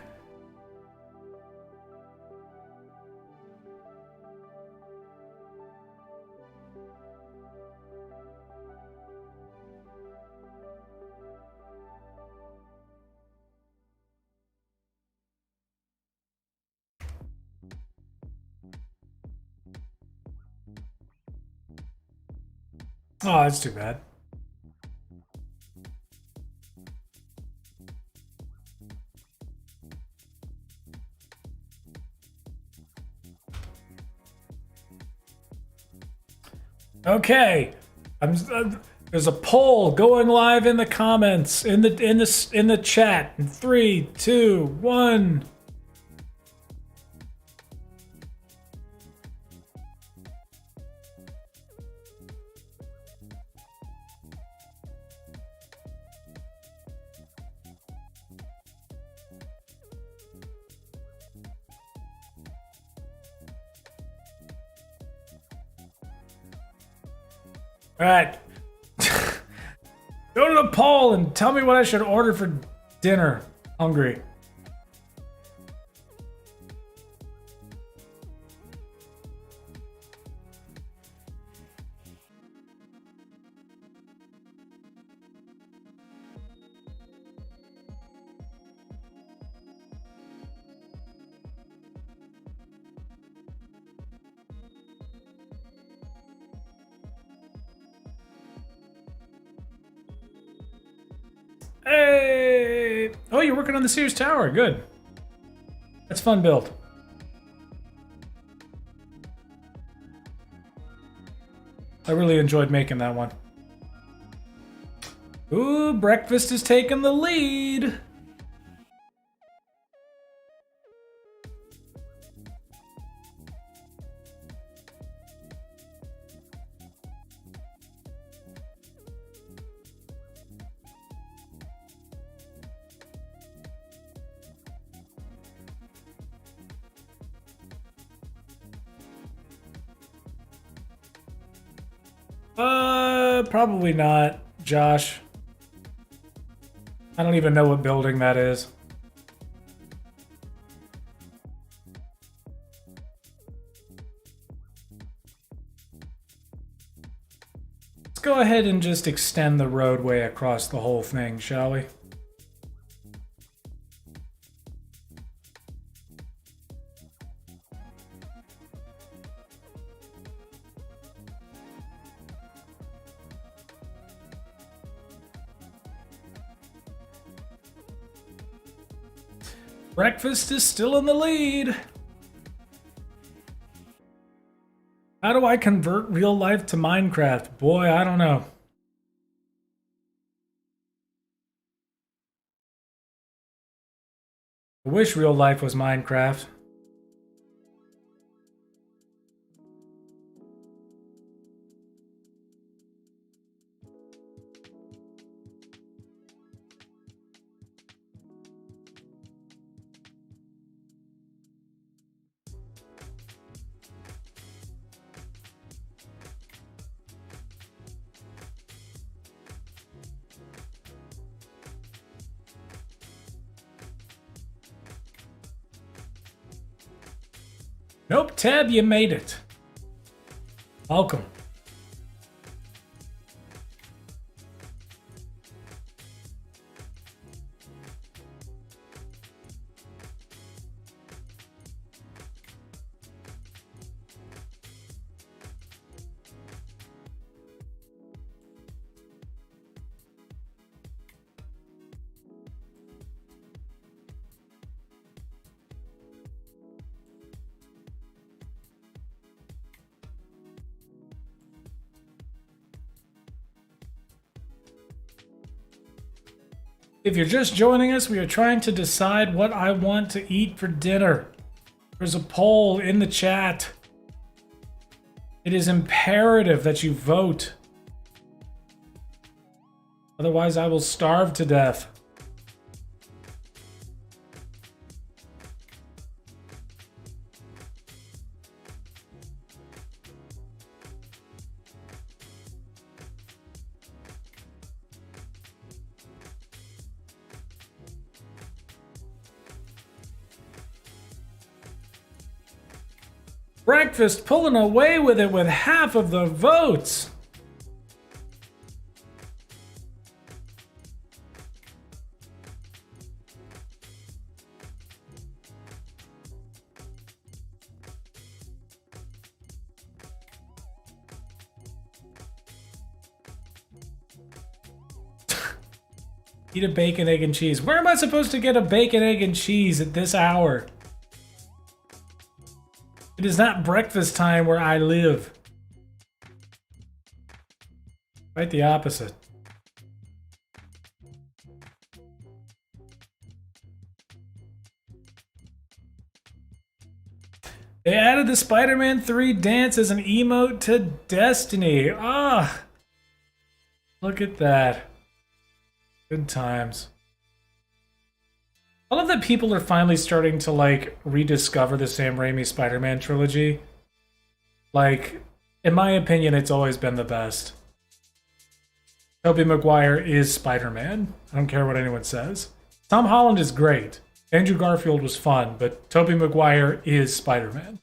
Oh, that's too bad. Okay, there's a poll going live in the comments in the chat. In 3, 2, 1. All right. Go to the poll and tell me what I should order for dinner. Hungry. Hey! Oh, you're working on the Sears Tower. Good. That's fun build. I really enjoyed making that one. Ooh, breakfast is taking the lead. Probably not, Josh. I don't even know what building that is. Let's go ahead and just extend the roadway across the whole thing, shall we? Breakfast is still in the lead. How do I convert real life to Minecraft? Boy, I don't know. I wish real life was Minecraft. Nope, Tab, you made it. Welcome. If you're just joining us, we are trying to decide what I want to eat for dinner. There's a poll in the chat. It is imperative that you vote. Otherwise, I will starve to death. Breakfast pulling away with it with half of the votes. Eat a bacon, egg, and cheese. Where am I supposed to get a bacon, egg, and cheese at this hour? It is not breakfast time where I live. Quite the opposite. They added the Spider-Man 3 dance as an emote to Destiny. Ah! Look at that. Good times. I love that people are finally starting to, like, rediscover the Sam Raimi Spider-Man trilogy. Like, in my opinion, it's always been the best. Tobey Maguire is Spider-Man. I don't care what anyone says. Tom Holland is great. Andrew Garfield was fun, but Tobey Maguire is Spider-Man.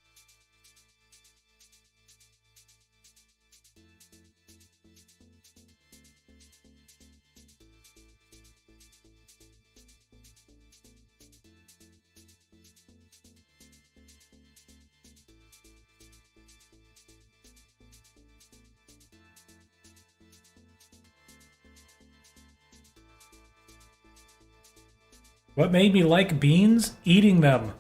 What made me like beans? Eating them.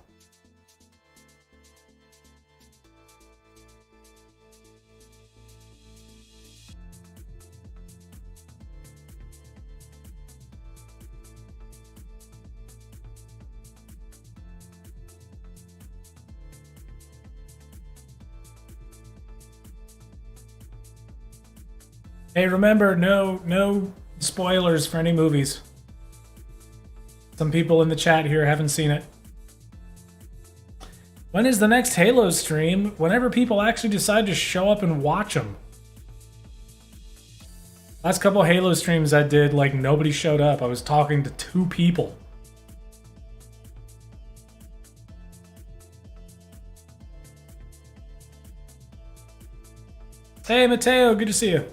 Hey, remember, no spoilers for any movies. Some people in the chat here haven't seen it. When is the next Halo stream? Whenever people actually decide to show up and watch them. Last couple Halo streams I did, like, nobody showed up. I was talking to 2 people. Hey, Mateo, good to see you.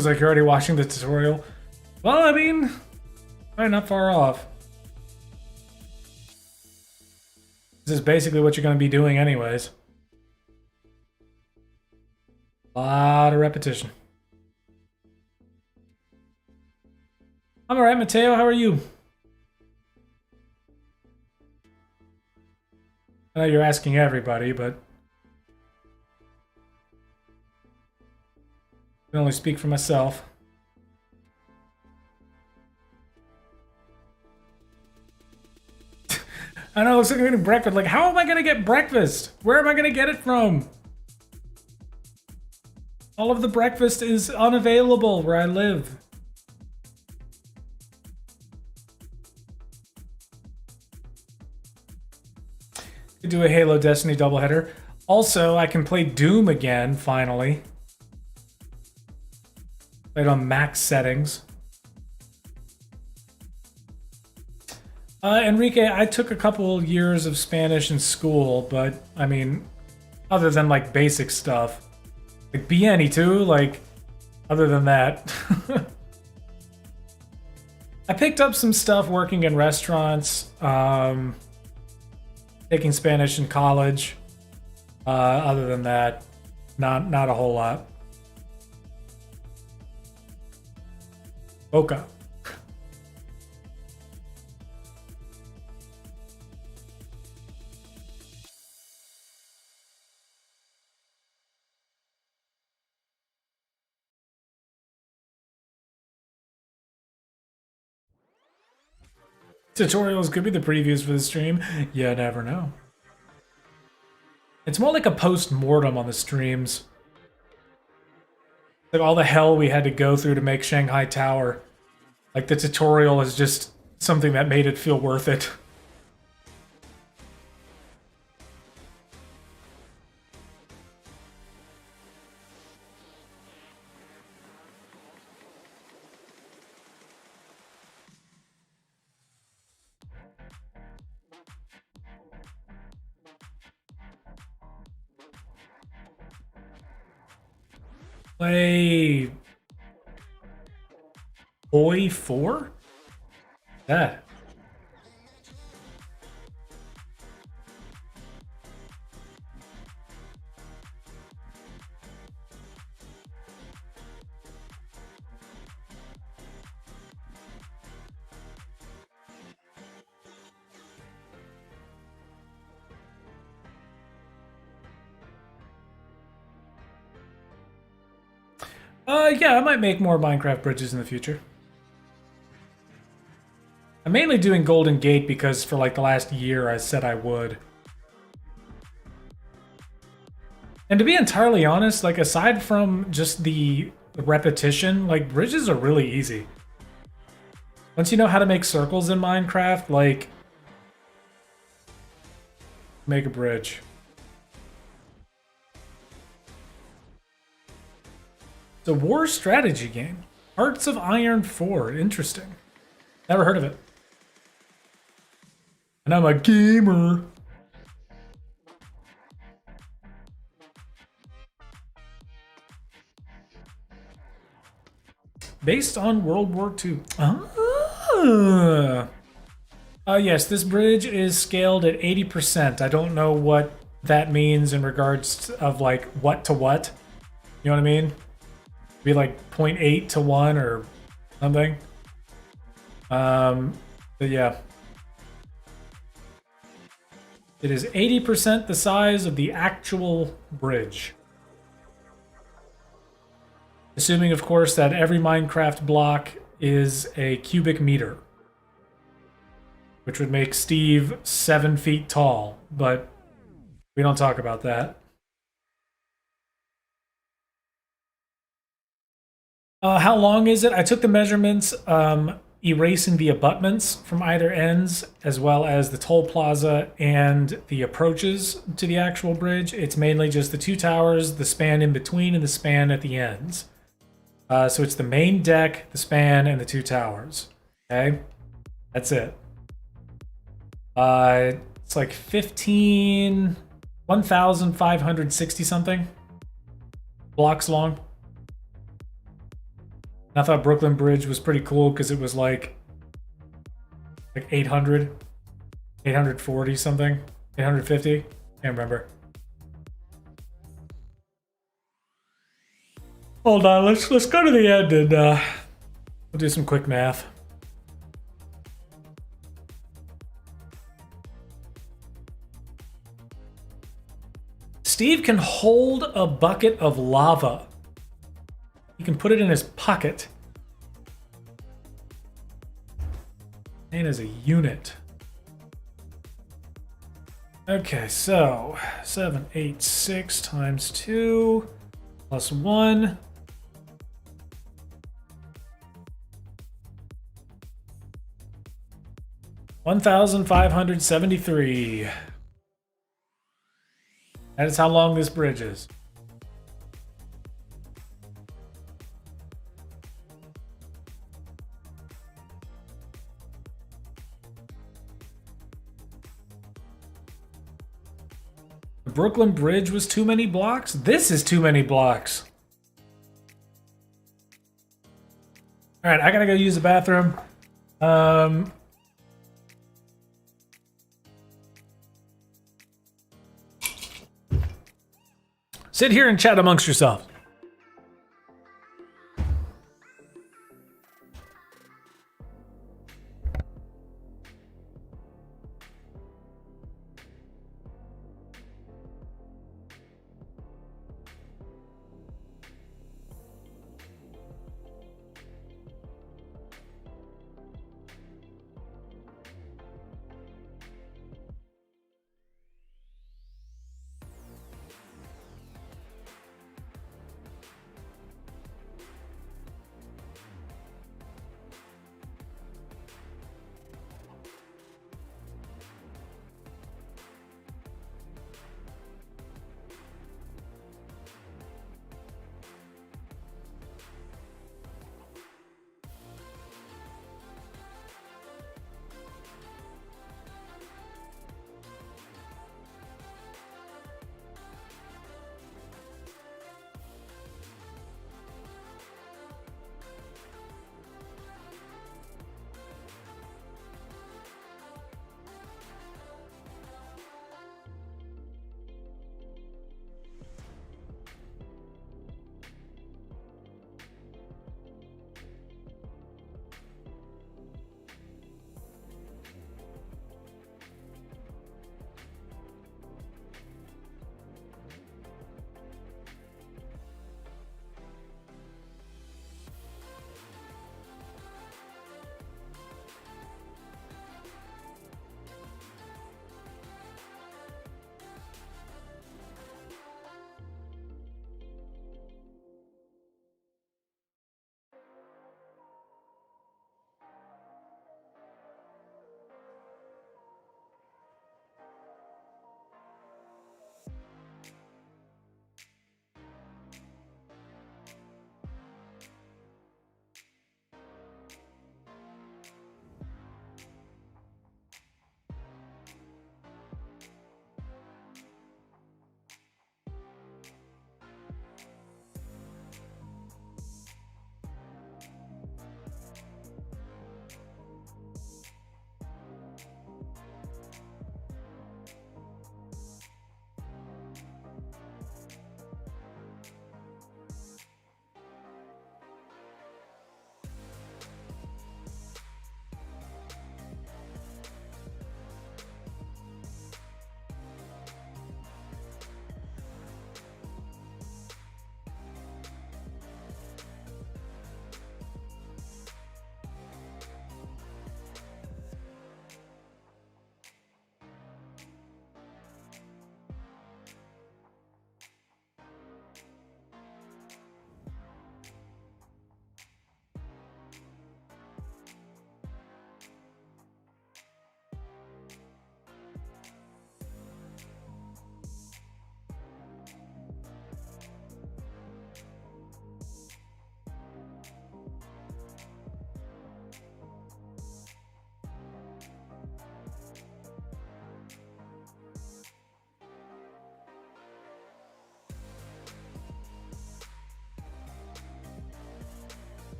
Feels like you're already watching the tutorial. Well, I mean, probably not far off. This is basically what you're going to be doing anyways. A lot of repetition. I'm alright, Mateo. How are you? I know you're asking everybody, but I can only speak for myself. I know, looks like I'm getting breakfast. Like, how am I gonna get breakfast? Where am I gonna get it from? All of the breakfast is unavailable where I live. Could do a Halo Destiny doubleheader. Also, I can play Doom again, finally. Played on max settings. Enrique, I took a couple years of Spanish in school, but I mean, other than like basic stuff, like BNE2, like other than that, I picked up some stuff working in restaurants, taking Spanish in college. Other than that, not a whole lot. Boca. Tutorials could be the previews for the stream. You never know. It's more like a post-mortem on the streams. Like all the hell we had to go through to make Shanghai Tower. Like the tutorial is just something that made it feel worth it. Play Boy 4? That. Yeah, I might make more Minecraft bridges in the future. I'm mainly doing Golden Gate because for like the last year I said I would. And to be entirely honest, like aside from just the repetition, like bridges are really easy. Once you know how to make circles in Minecraft, like make a bridge. It's a war strategy game. Hearts of Iron 4. Interesting. Never heard of it. And I'm a gamer. Based on World War II. Yes, this bridge is scaled at 80%. I don't know what that means in regards of like what to what. You know what I mean? Be like 0.8 to 1 or something. But yeah. It is 80% the size of the actual bridge. Assuming, of course, that every Minecraft block is a cubic meter. Which would make Steve 7 feet tall, but we don't talk about that. How long is it? I took the measurements, erasing the abutments from either ends, as well as the toll plaza and the approaches to the actual bridge. It's mainly just the two towers, the span in between, and the span at the ends. So it's the main deck, the span, and the two towers. Okay? That's it. It's like 1,560 something blocks long. I thought Brooklyn Bridge was pretty cool because it was like 800, 840 something, 850. Can't remember. Hold on, let's go to the end and we'll do some quick math. Steve can hold a bucket of lava. He can put it in his pocket. And as a unit. Okay, so 786 times 2 plus 1. $1,573. That is how long this bridge is. The Brooklyn Bridge was too many blocks? This is too many blocks. All right, I gotta go use the bathroom. Sit here and chat amongst yourselves.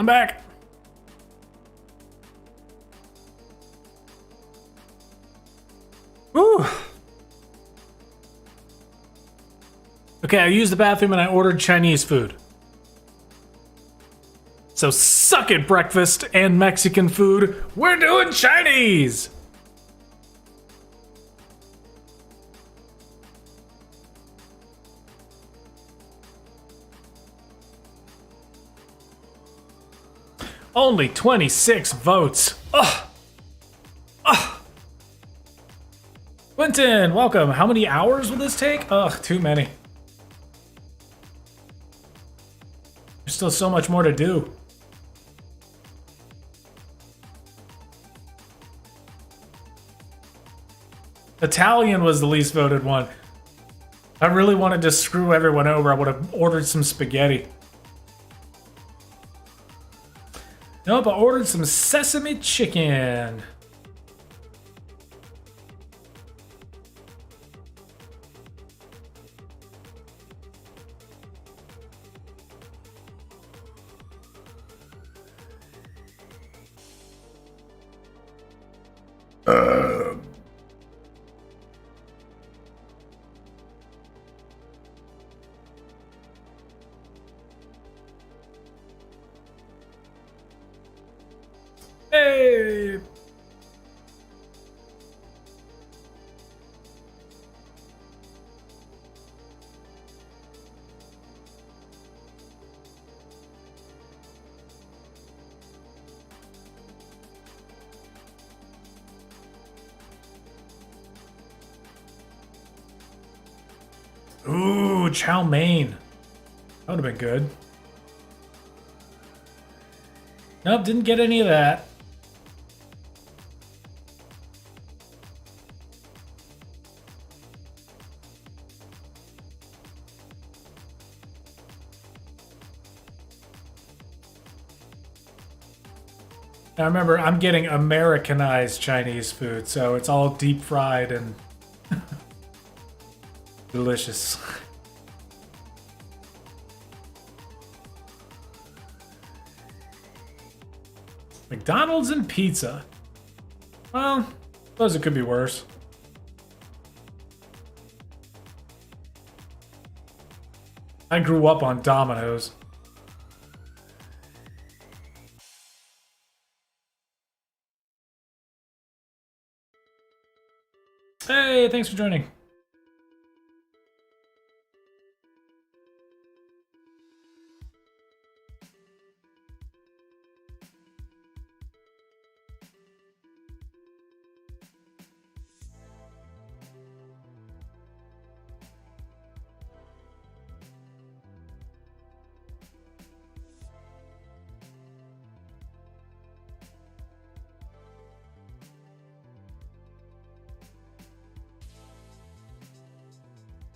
back. Woo. Okay, I used the bathroom and I ordered Chinese food. So suck it, breakfast and Mexican food. We're doing Chinese! Only 26 votes. Ugh. Ugh. Quentin, welcome. How many hours will this take? Ugh, too many. There's still so much more to do. Italian was the least voted one. I really wanted to screw everyone over. I would have ordered some spaghetti. Nope, I ordered some sesame chicken. Hey! Ooh, chow mein. That would have been good. Nope, didn't get any of that. Now remember, I'm getting Americanized Chinese food, so it's all deep fried and delicious. McDonald's and pizza. Well, suppose it could be worse. I grew up on Domino's. Hey, thanks for joining.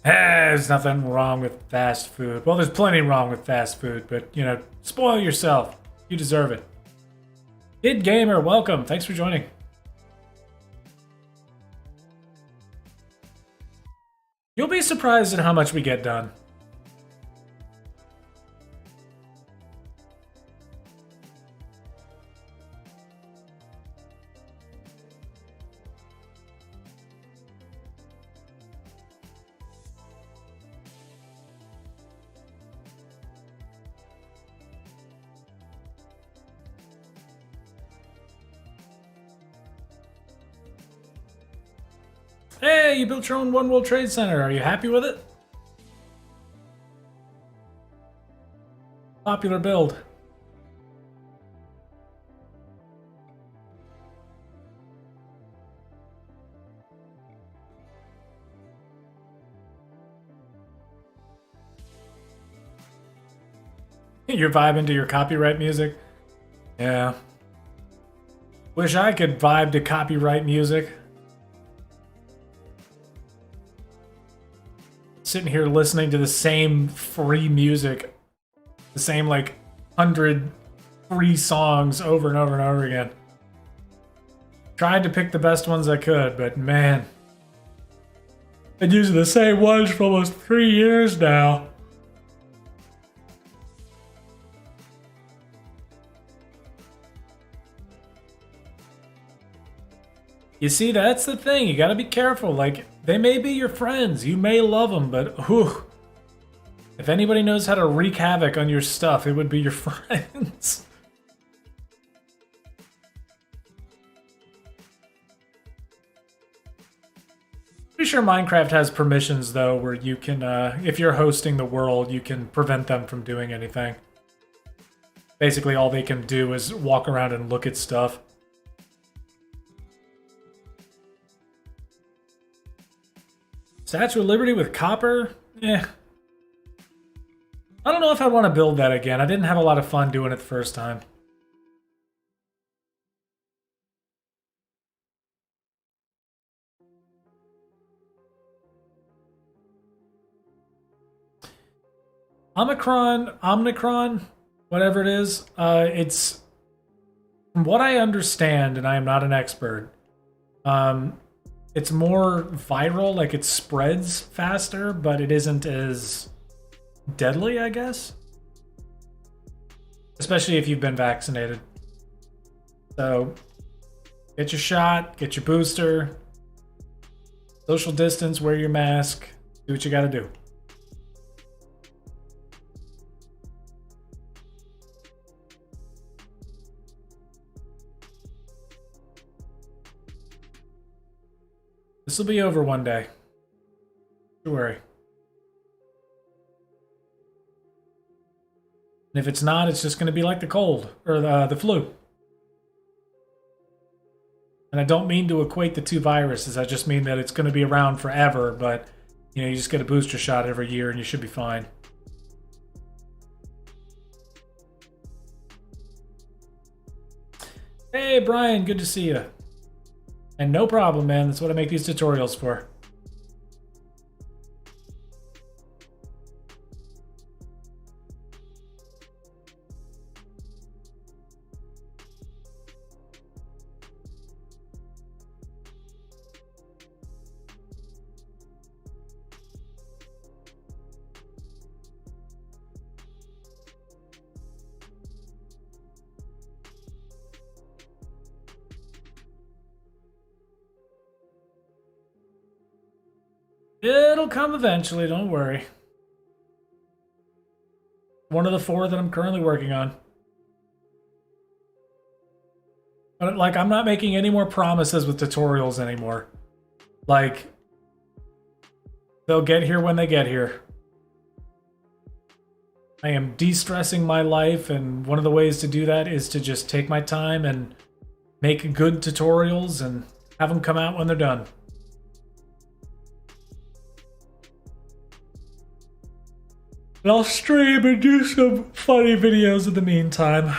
There's nothing wrong with fast food. Well, there's plenty wrong with fast food, but, you know, spoil yourself. You deserve it. Kid Gamer, welcome. Thanks for joining. You'll be surprised at how much we get done. Hey, you built your own One World Trade Center. Are you happy with it? Popular build. You're vibing to your copyright music? Yeah. Wish I could vibe to copyright music. Sitting here listening to the same free music. The same, like, 100 free songs over and over and over again. Tried to pick the best ones I could, but man. Been using the same ones for almost 3 years now. You see, that's the thing. You gotta be careful. Like, they may be your friends. You may love them, but whew, if anybody knows how to wreak havoc on your stuff, it would be your friends. Pretty sure Minecraft has permissions, though, where you can, if you're hosting the world, you can prevent them from doing anything. Basically, all they can do is walk around and look at stuff. Statue of Liberty with copper? Eh. I don't know if I want to build that again. I didn't have a lot of fun doing it the first time. Omicron, whatever it is, it's, from what I understand, and I am not an expert, it's more viral, like it spreads faster, but it isn't as deadly, I guess. Especially if you've been vaccinated. So, get your shot, get your booster, social distance, wear your mask, do what you gotta do. This will be over one day. Don't worry. And if it's not, it's just going to be like the cold or the flu. And I don't mean to equate the two viruses. I just mean that it's going to be around forever. But you know, you just get a booster shot every year, and you should be fine. Hey, Brian, good to see you. And no problem, man. That's what I make these tutorials for. It'll come eventually, don't worry. One of the 4 that I'm currently working on. But like, I'm not making any more promises with tutorials anymore. Like, they'll get here when they get here. I am de-stressing my life, and one of the ways to do that is to just take my time and make good tutorials and have them come out when they're done. And I'll stream and do some funny videos in the meantime,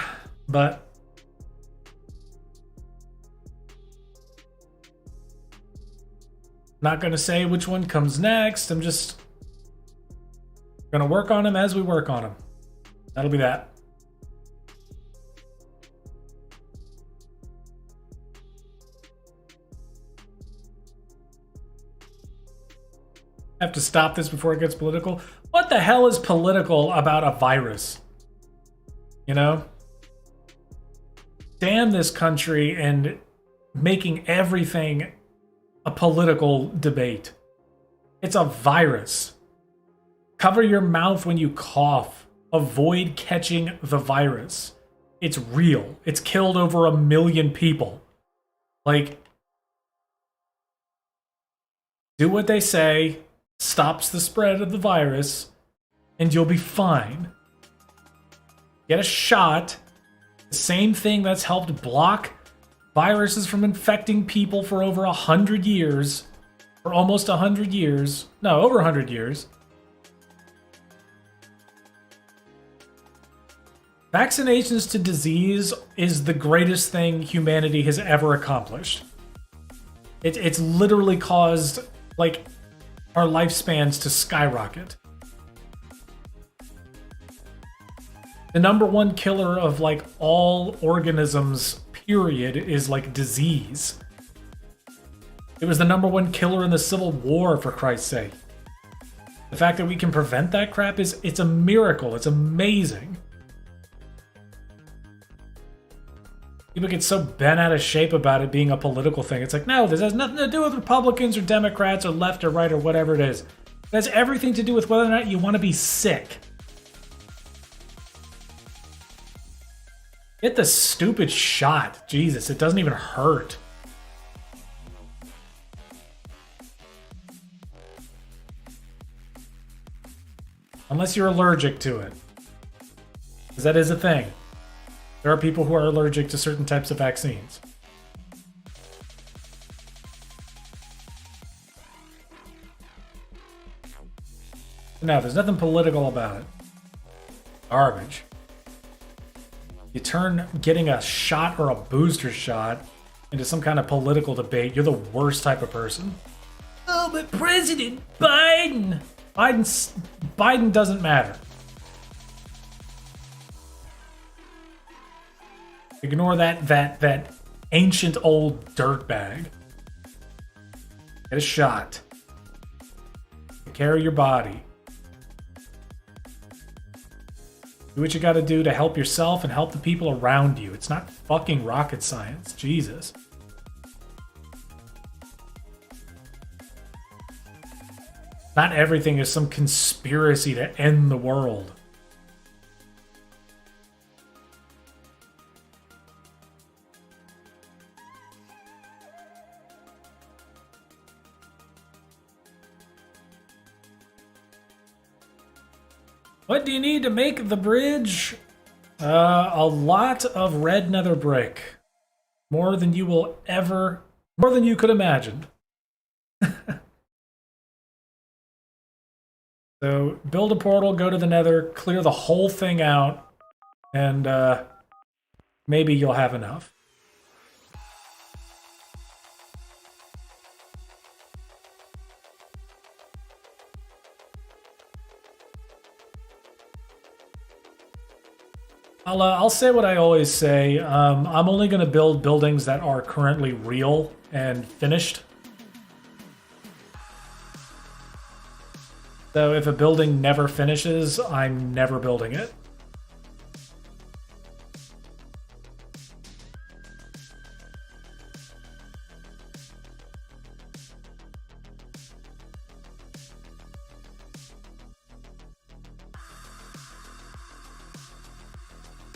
but not gonna say which one comes next. I'm just gonna work on them as we work on them. That'll be that. I have to stop this before it gets political. What the hell is political about a virus? You know? Damn this country and making everything a political debate. It's a virus. Cover your mouth when you cough. Avoid catching the virus. It's real. It's killed over 1 million people. Like, do what they say. Stops the spread of the virus, and you'll be fine. Get a shot. The same thing that's helped block viruses from infecting people for over 100 years. For almost 100 years. No, over 100 years. Vaccinations to disease is the greatest thing humanity has ever accomplished. It's literally caused, like, our lifespans to skyrocket. The #1 killer of, like, all organisms, period, is, like, disease. It was the #1 killer in the Civil War, for Christ's sake. The fact that we can prevent that crap it's a miracle. It's amazing. People get so bent out of shape about it being a political thing. It's like, no, this has nothing to do with Republicans or Democrats or left or right or whatever it is. It has everything to do with whether or not you want to be sick. Get the stupid shot. Jesus, it doesn't even hurt. Unless you're allergic to it. Because that is a thing. There are people who are allergic to certain types of vaccines. No, there's nothing political about it. Garbage. You turn getting a shot or a booster shot into some kind of political debate, you're the worst type of person. Oh, but President Biden! Biden doesn't matter. Ignore that ancient old dirtbag. Get a shot. Take care of your body. Do what you gotta do to help yourself and help the people around you. It's not fucking rocket science. Jesus. Not everything is some conspiracy to end the world. What do you need to make the bridge? A lot of red nether brick. More than you could imagine. So build a portal, go to the nether, clear the whole thing out, and maybe you'll have enough. I'll say what I always say. I'm only going to build buildings that are currently real and finished. So if a building never finishes, I'm never building it.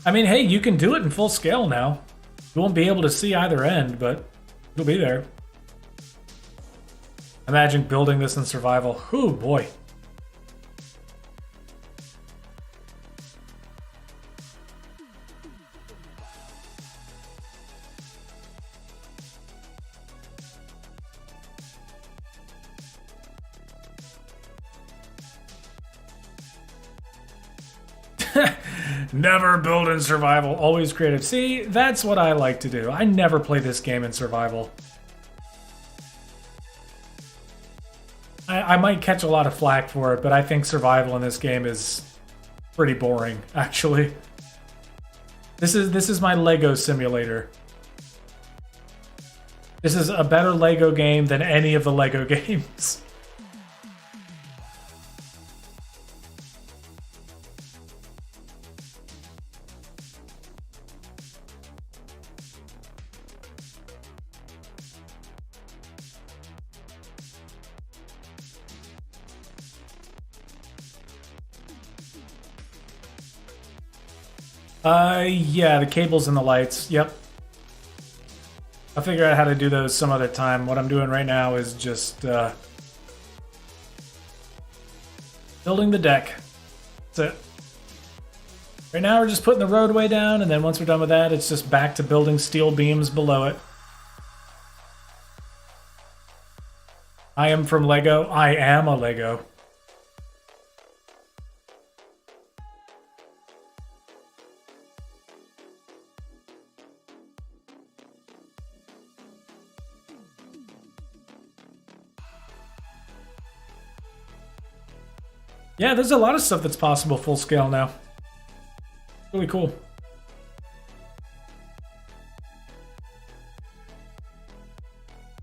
I mean, hey, you can do it in full scale now. You won't be able to see either end, but it'll be there. Imagine building this in survival. Ooh, boy. Never build in survival, always creative. See, that's what I like to do. I never play this game in survival. I might catch a lot of flack for it, but I think survival in this game is pretty boring, actually. This is my Lego simulator. This is a better Lego game than any of the Lego games. Yeah, the cables and the lights. Yep. I'll figure out how to do those some other time. What I'm doing right now is just building the deck. That's it. Right now we're just putting the roadway down, and then once we're done with that, it's just back to building steel beams below it. I am from Lego. I am a Lego. Yeah, there's a lot of stuff that's possible full scale now. Really cool.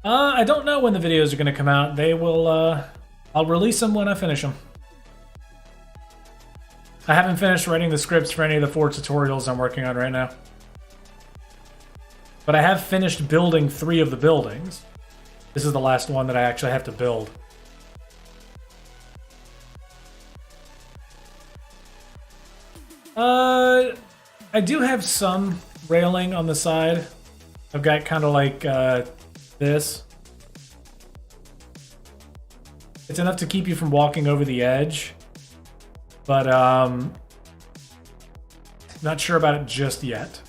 I don't know when the videos are going to come out. They will, I'll release them when I finish them. I haven't finished writing the scripts for any of the 4 tutorials I'm working on right now. But I have finished building 3 of the buildings. This is the last one that I actually have to build. I do have some railing on the side. I've got kind of like this. It's enough to keep you from walking over the edge. But not sure about it just yet.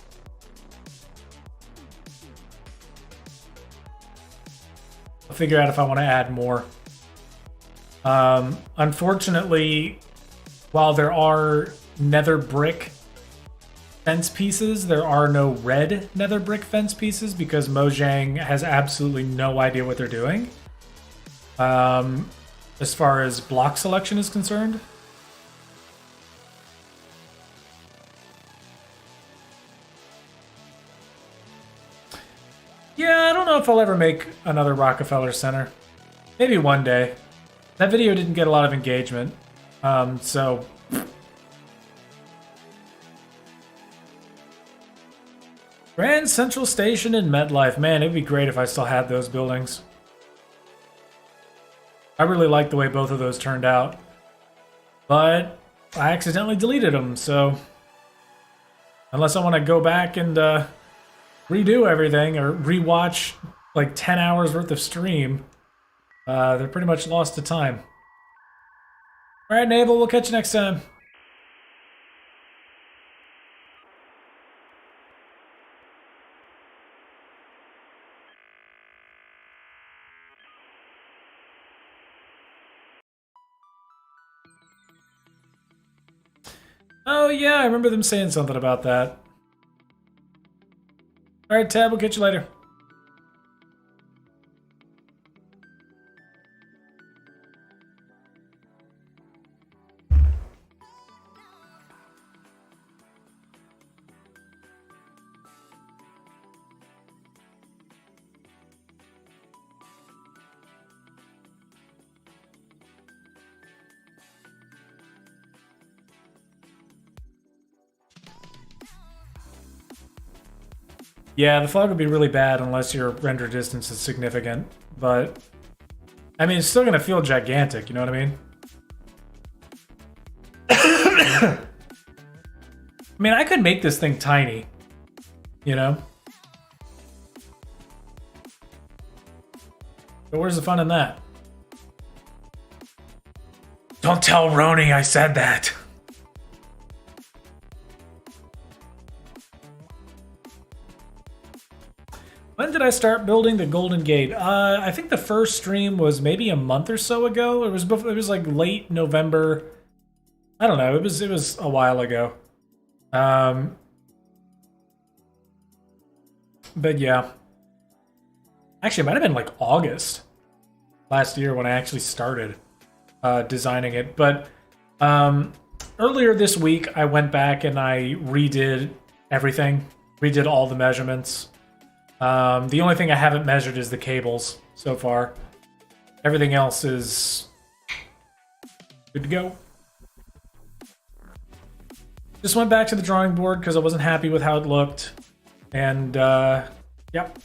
I'll figure out if I want to add more. Unfortunately, while there are nether brick fence pieces, there are no red nether brick fence pieces because Mojang has absolutely no idea what they're doing as far as block selection is concerned. Yeah, I don't know if I'll ever make another Rockefeller Center. Maybe one day. That video didn't get a lot of engagement, so... Grand Central Station in MetLife. Man, it'd be great if I still had those buildings. I really like the way both of those turned out. But I accidentally deleted them, so... Unless I want to go back and redo everything or rewatch like 10 hours worth of stream, they're pretty much lost to time. Alright, Nabel, we'll catch you next time. Oh yeah, I remember them saying something about that. Alright, Tab, we'll catch you later. Yeah, the fog would be really bad unless your render distance is significant, but I mean, it's still gonna feel gigantic, you know what I mean? I mean, I could make this thing tiny, you know? But where's the fun in that? Don't tell Roni I said that. When did I start building the Golden Gate? I think the first stream was maybe a month or so ago. It was like late November. I don't know. It was a while ago. But yeah. Actually, it might have been like August last year when I actually started designing it. But earlier this week, I went back and I redid everything. Redid all the measurements. The only thing I haven't measured is the cables so far. Everything else is good to go. Just went back to the drawing board because I wasn't happy with how it looked. And, yep.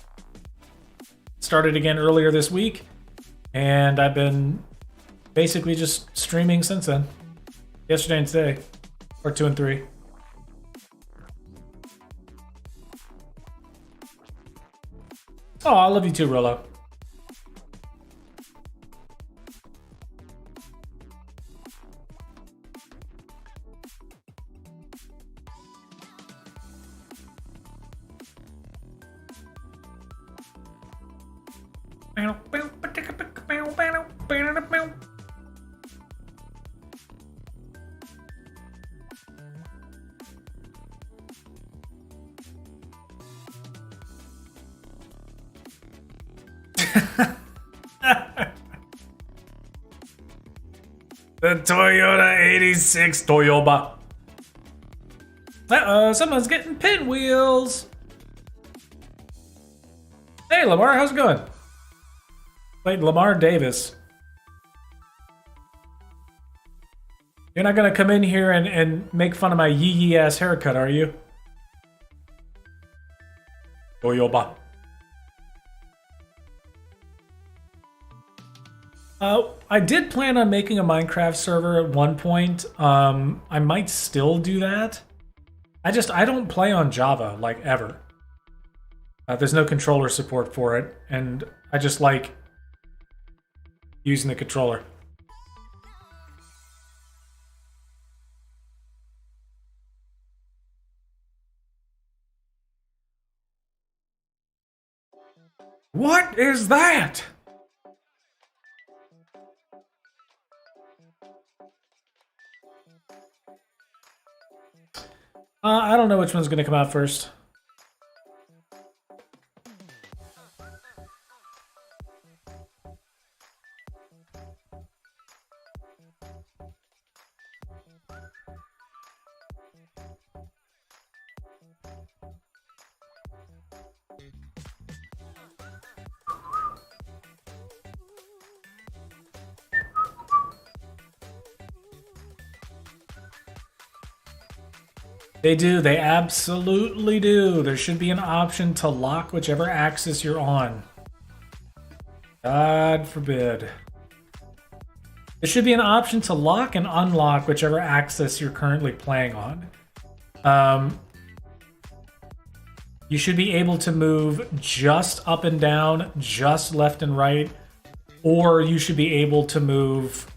Started again earlier this week. And I've been basically just streaming since then. Yesterday and today. Part 2 and 3. Oh, I love you too, Rolo. The Toyota 86 Toyoba. Uh-oh, someone's getting pinwheels. Hey, Lamar, how's it going? Wait, Lamar Davis. You're not gonna come in here and make fun of my yee-yee ass haircut, are you? Yoyoba. I did plan on making a Minecraft server at one point. I might still do that. I don't play on Java, like, ever. There's no controller support for it, and I just like using the controller. What is that? I don't know which one's gonna come out first. They do. They absolutely do. There should be an option to lock whichever axis you're on. God forbid. There should be an option to lock and unlock whichever axis you're currently playing on. You should be able to move just up and down, just left and right, or you should be able to move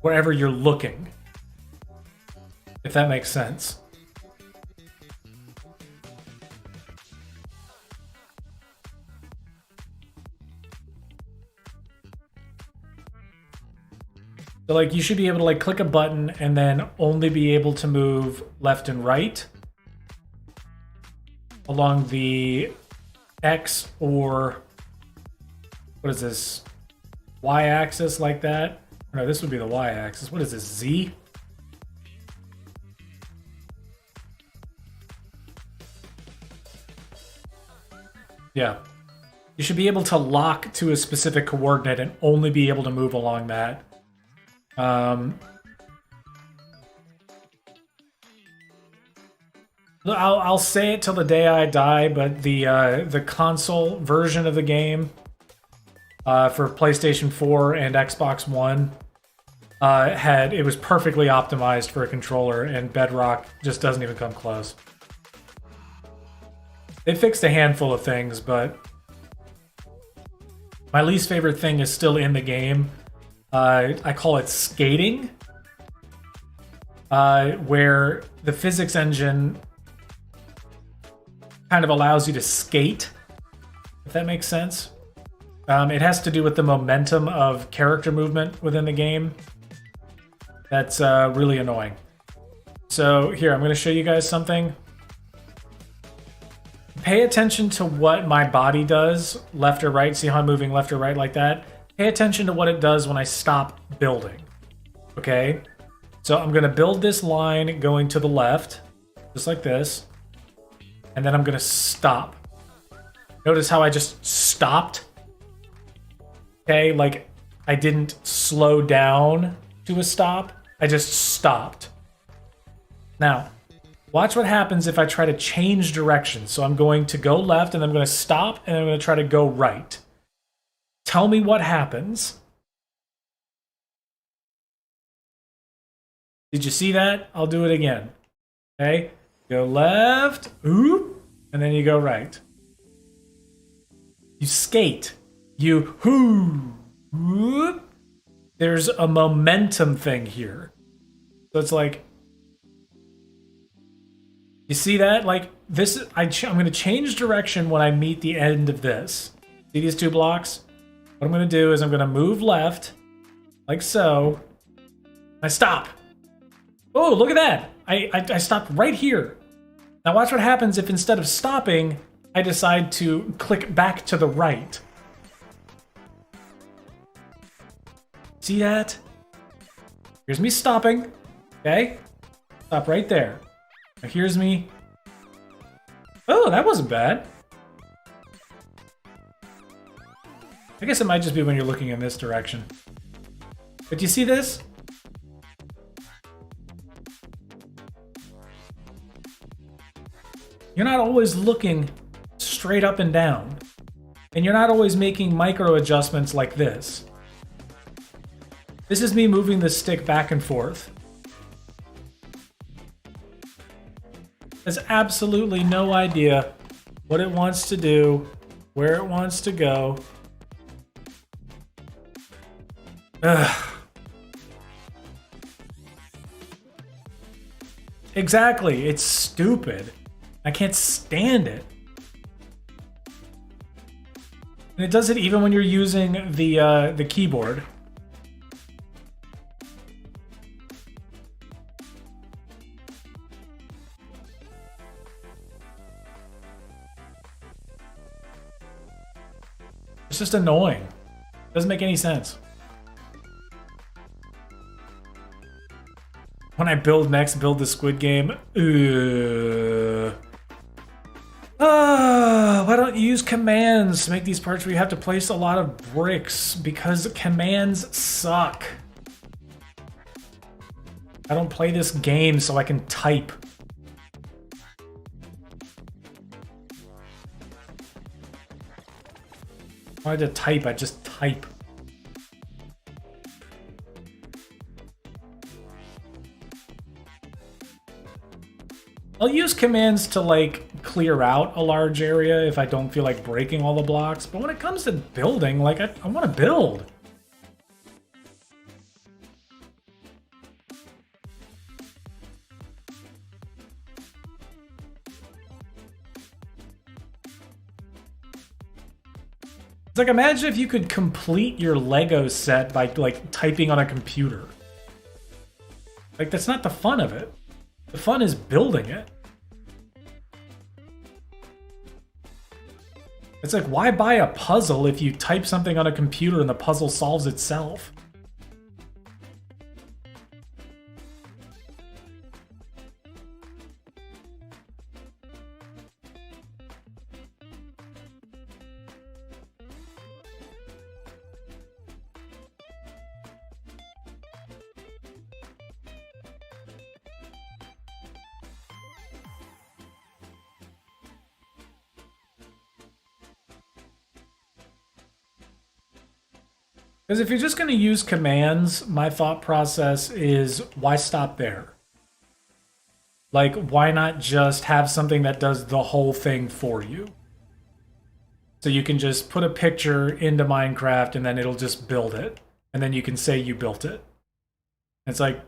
wherever you're looking. If that makes sense. So like you should be able to like click a button and then only be able to move left and right along the X or what is this? Y axis like that? No, this would be the Y axis. What is this? Z? Yeah. You should be able to lock to a specific coordinate and only be able to move along that. I'll say it till the day I die, but the console version of the game for PlayStation 4 and Xbox One it was perfectly optimized for a controller, and Bedrock just doesn't even come close. They fixed a handful of things, but my least favorite thing is still in the game. I call it skating, where the physics engine kind of allows you to skate, if that makes sense. It has to do with the momentum of character movement within the game. That's really annoying. So here, I'm going to show you guys something. Pay attention to what my body does, left or right. See how I'm moving left or right like that? Pay attention to what it does when I stop building. Okay? So I'm going to build this line going to the left, just like this. And then I'm going to stop. Notice how I just stopped? Okay, like I didn't slow down to a stop. I just stopped. Now, watch what happens if I try to change direction. So I'm going to go left, and I'm going to stop, and I'm going to try to go right. Tell me what happens. Did you see that? I'll do it again. Okay? Go left, oop, and then you go right. You skate. You hoo, whoop. There's a momentum thing here. So it's like, you see that? Like this, I'm going to change direction when I meet the end of this. See these two blocks? What I'm going to do is I'm going to move left, like so. I stop. Oh, look at that. I stopped right here. Now watch what happens if instead of stopping, I decide to click back to the right. See that? Here's me stopping. Okay? Stop right there. Now here's me. Oh, that wasn't bad. I guess it might just be when you're looking in this direction. But do you see this? You're not always looking straight up and down. And you're not always making micro adjustments like this. This is me moving the stick back and forth. Has absolutely no idea what it wants to do, where it wants to go. Ugh. Exactly, it's stupid. I can't stand it. And it does it even when you're using the keyboard. It's just annoying. Doesn't make any sense. When I build next, build the Squid Game. Why don't you use commands to make these parts where you have to place a lot of bricks? Because commands suck. I don't play this game so I can type. If I had to type, I just type. I'll use commands to like clear out a large area if I don't feel like breaking all the blocks, but when it comes to building, like I want to build. It's like, imagine if you could complete your Lego set by like typing on a computer. Like, that's not the fun of it. The fun is building it. It's like, why buy a puzzle if you type something on a computer and the puzzle solves itself? Because if you're just going to use commands, my thought process is, why stop there? Like, why not just have something that does the whole thing for you? So you can just put a picture into Minecraft and then it'll just build it. And then you can say you built it. It's like,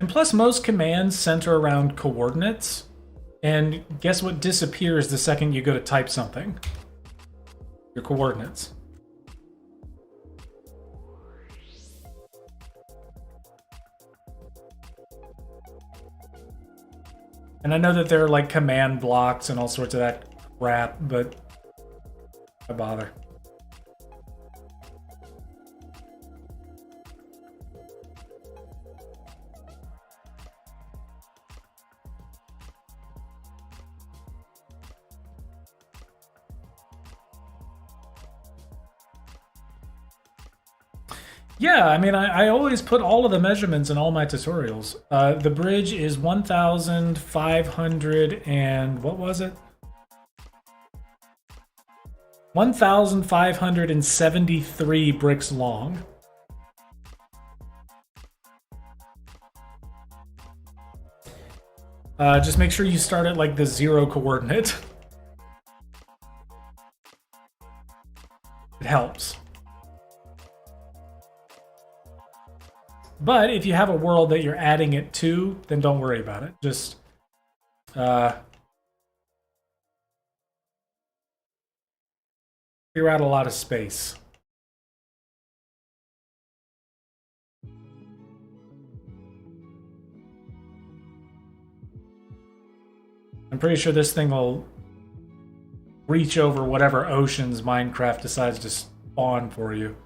and plus, most commands center around coordinates. And guess what disappears the second you go to type something? Your coordinates. And I know that there are like command blocks and all sorts of that crap, but why bother? Yeah, I mean, I always put all of the measurements in all my tutorials. The bridge is 1,500 and what was it? 1,573 bricks long. Just make sure you start at like the 0 coordinate. It helps. But if you have a world that you're adding it to, then don't worry about it. Just Clear out a lot of space. I'm pretty sure this thing will reach over whatever oceans Minecraft decides to spawn for you.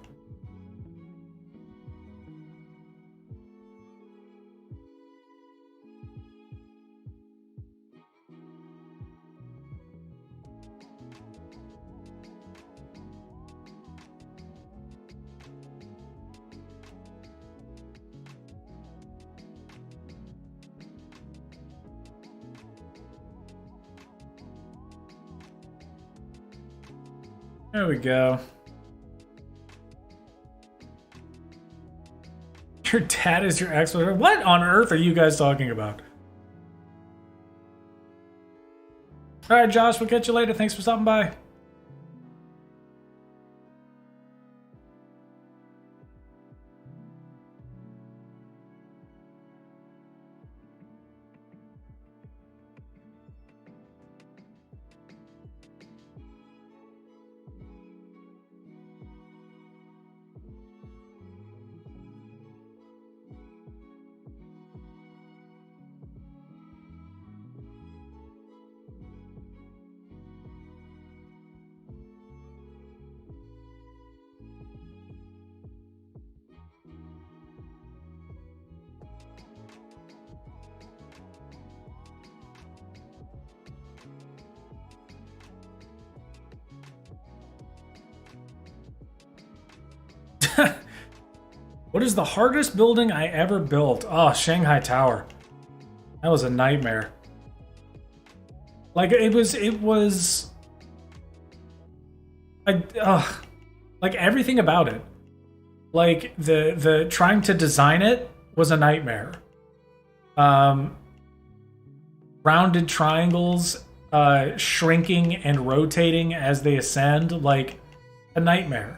There we go. Your dad is your ex? What on earth are you guys talking about? All right, Josh, we'll catch you later. Thanks for stopping by. What is the hardest building I ever built? Oh, Shanghai Tower. That was a nightmare. Like it was like everything about it. Like the trying to design it was a nightmare. Rounded triangles shrinking and rotating as they ascend, like a nightmare.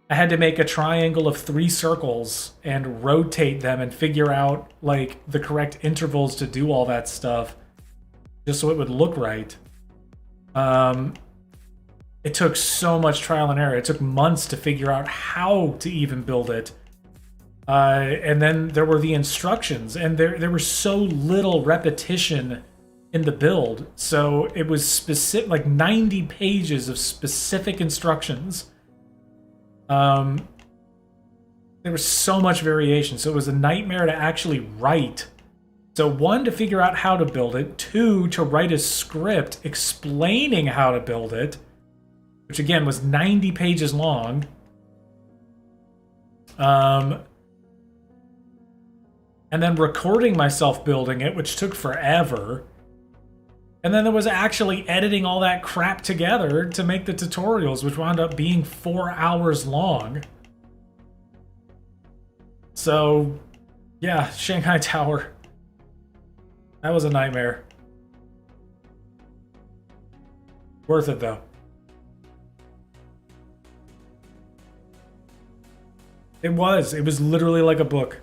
I had to make a triangle of 3 circles and rotate them and figure out like the correct intervals to do all that stuff just so it would look right. It took so much trial and error. It took months to figure out how to even build it. And then there were the instructions, and there was so little repetition in the build. So it was specific, like 90 pages of specific instructions. There was so much variation, so it was a nightmare to actually write. So 1, to figure out how to build it. 2, to write a script explaining how to build it, which again was 90 pages long. And then recording myself building it, which took forever. And then there was actually editing all that crap together to make the tutorials, which wound up being 4 hours long. So, yeah, Shanghai Tower. That was a nightmare. Worth it, though. It was. It was literally like a book.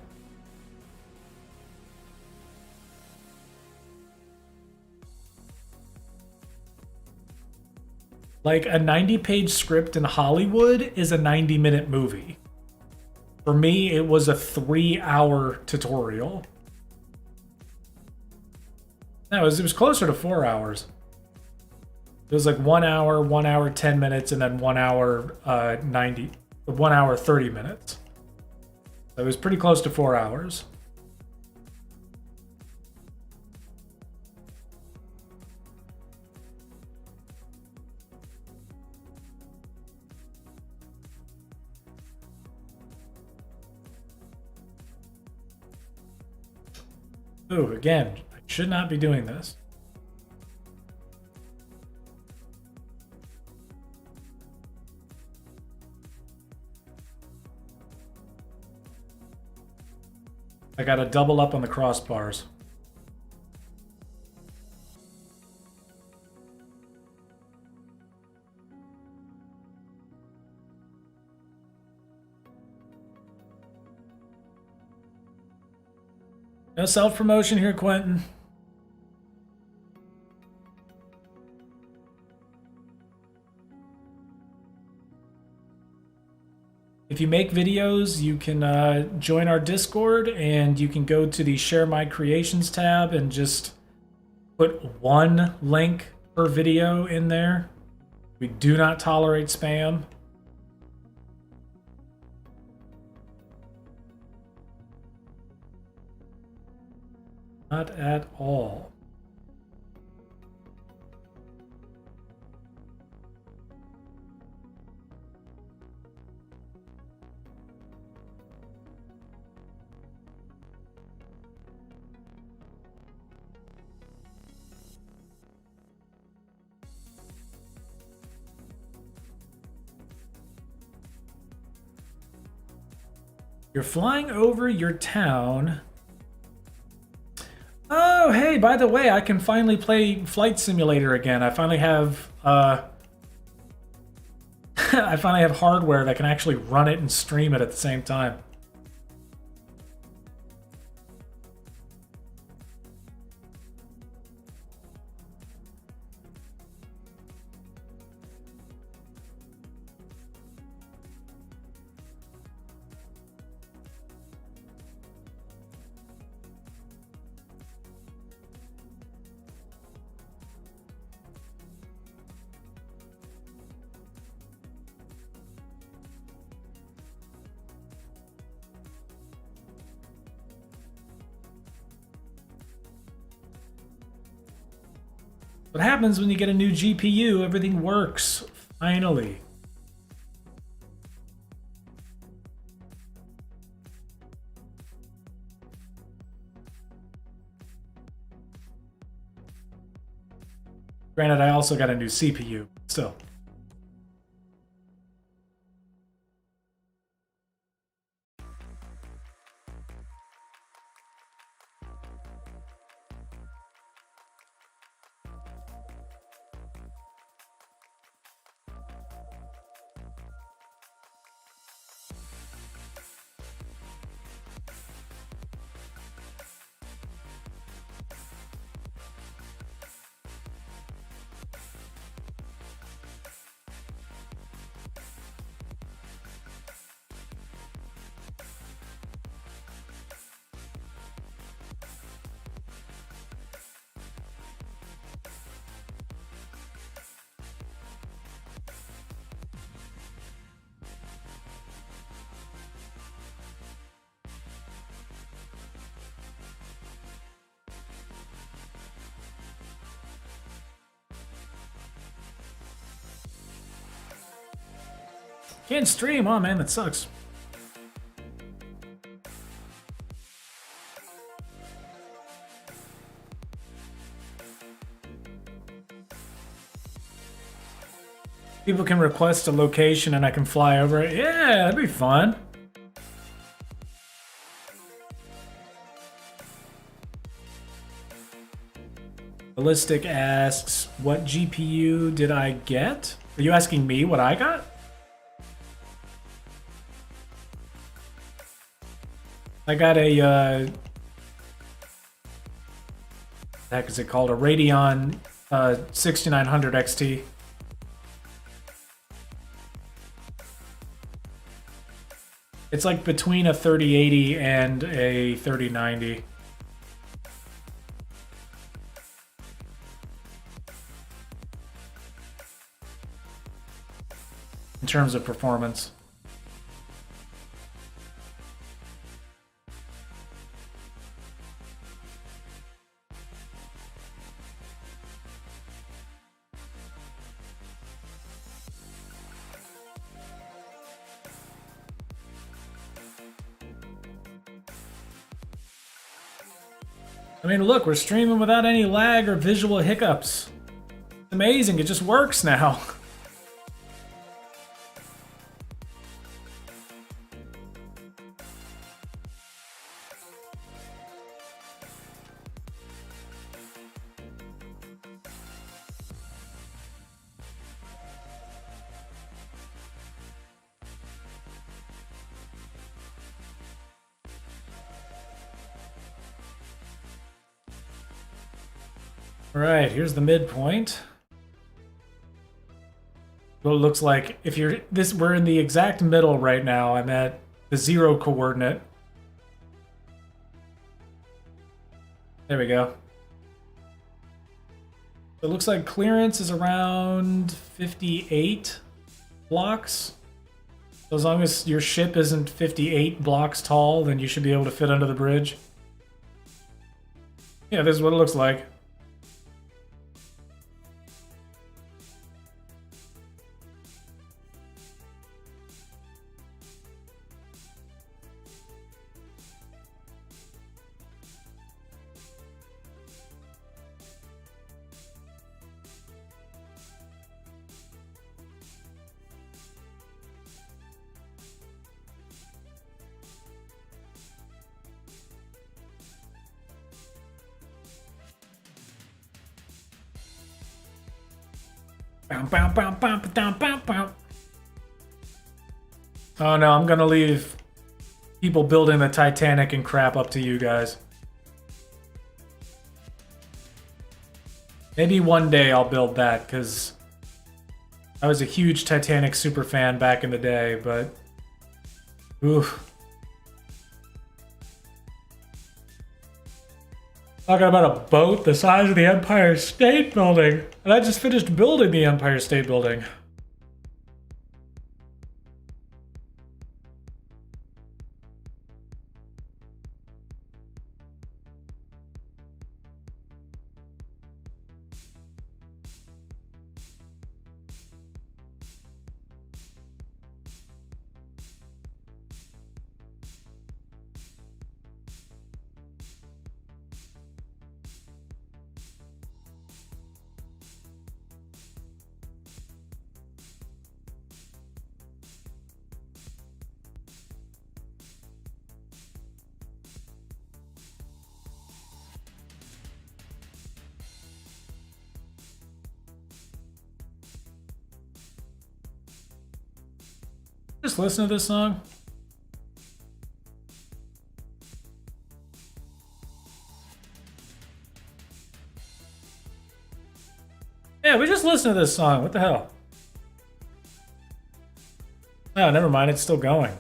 Like, a 90-page script in Hollywood is a 90-minute movie. For me, it was a 3-hour tutorial. No, it was closer to 4 hours. It was like 1 hour, 1 hour, 10 minutes, and then 1 hour, 1 hour, 30 minutes. So it was pretty close to 4 hours. Ooh, again, I should not be doing this. I gotta double up on the crossbars. No self-promotion here, Quentin. If you make videos, you can join our Discord, and you can go to the Share My Creations tab and just put one link per video in there. We do not tolerate spam. Not at all. You're flying over your town. Oh, hey, by the way, I can finally play Flight Simulator again. I finally have I finally have hardware that can actually run it and stream it at the same time. What happens when you get a new GPU? Everything works, finally. Granted, I also got a new CPU, still. Can't stream, oh man, that sucks. People can request a location and I can fly over it. Yeah, that'd be fun. Ballistic asks, what GPU did I get? Are you asking me what I got? I got a, what the heck is it called? A Radeon 6900 XT. It's like between a 3080 and a 3090. In terms of performance. I mean, look, we're streaming without any lag or visual hiccups. It's amazing, it just works now. All right, here's the midpoint. what it looks like. If you're this, we're in the exact middle right now. I'm at the 0 coordinate. There we go. It looks like clearance is around 58 blocks. So as long as your ship isn't 58 blocks tall, then you should be able to fit under the bridge. Yeah, this is what it looks like. Oh no, I'm gonna leave people building the Titanic and crap up to you guys. Maybe one day I'll build that, because I was a huge Titanic super fan back in the day, but... Oof. Talking about a boat the size of the Empire State Building. And I just finished building the Empire State Building. Just listen to this song. Yeah, we just listened to this song. What the hell? Oh, never mind. It's still going.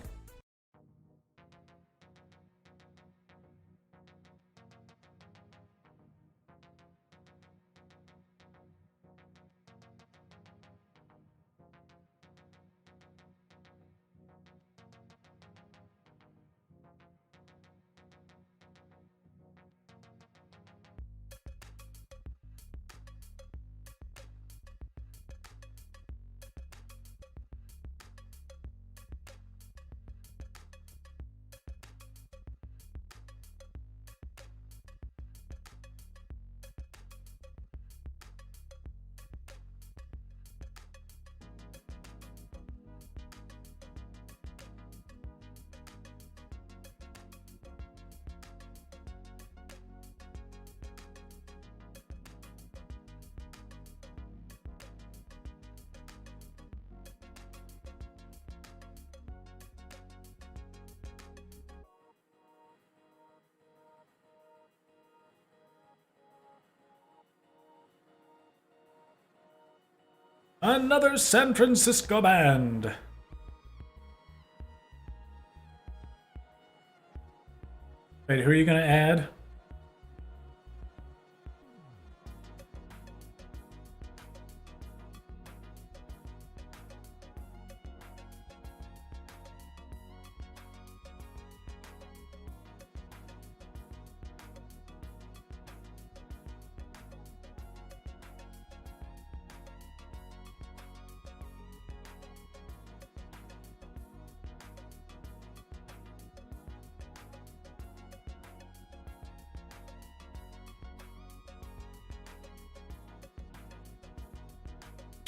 Another San Francisco band. Wait, who are you gonna add?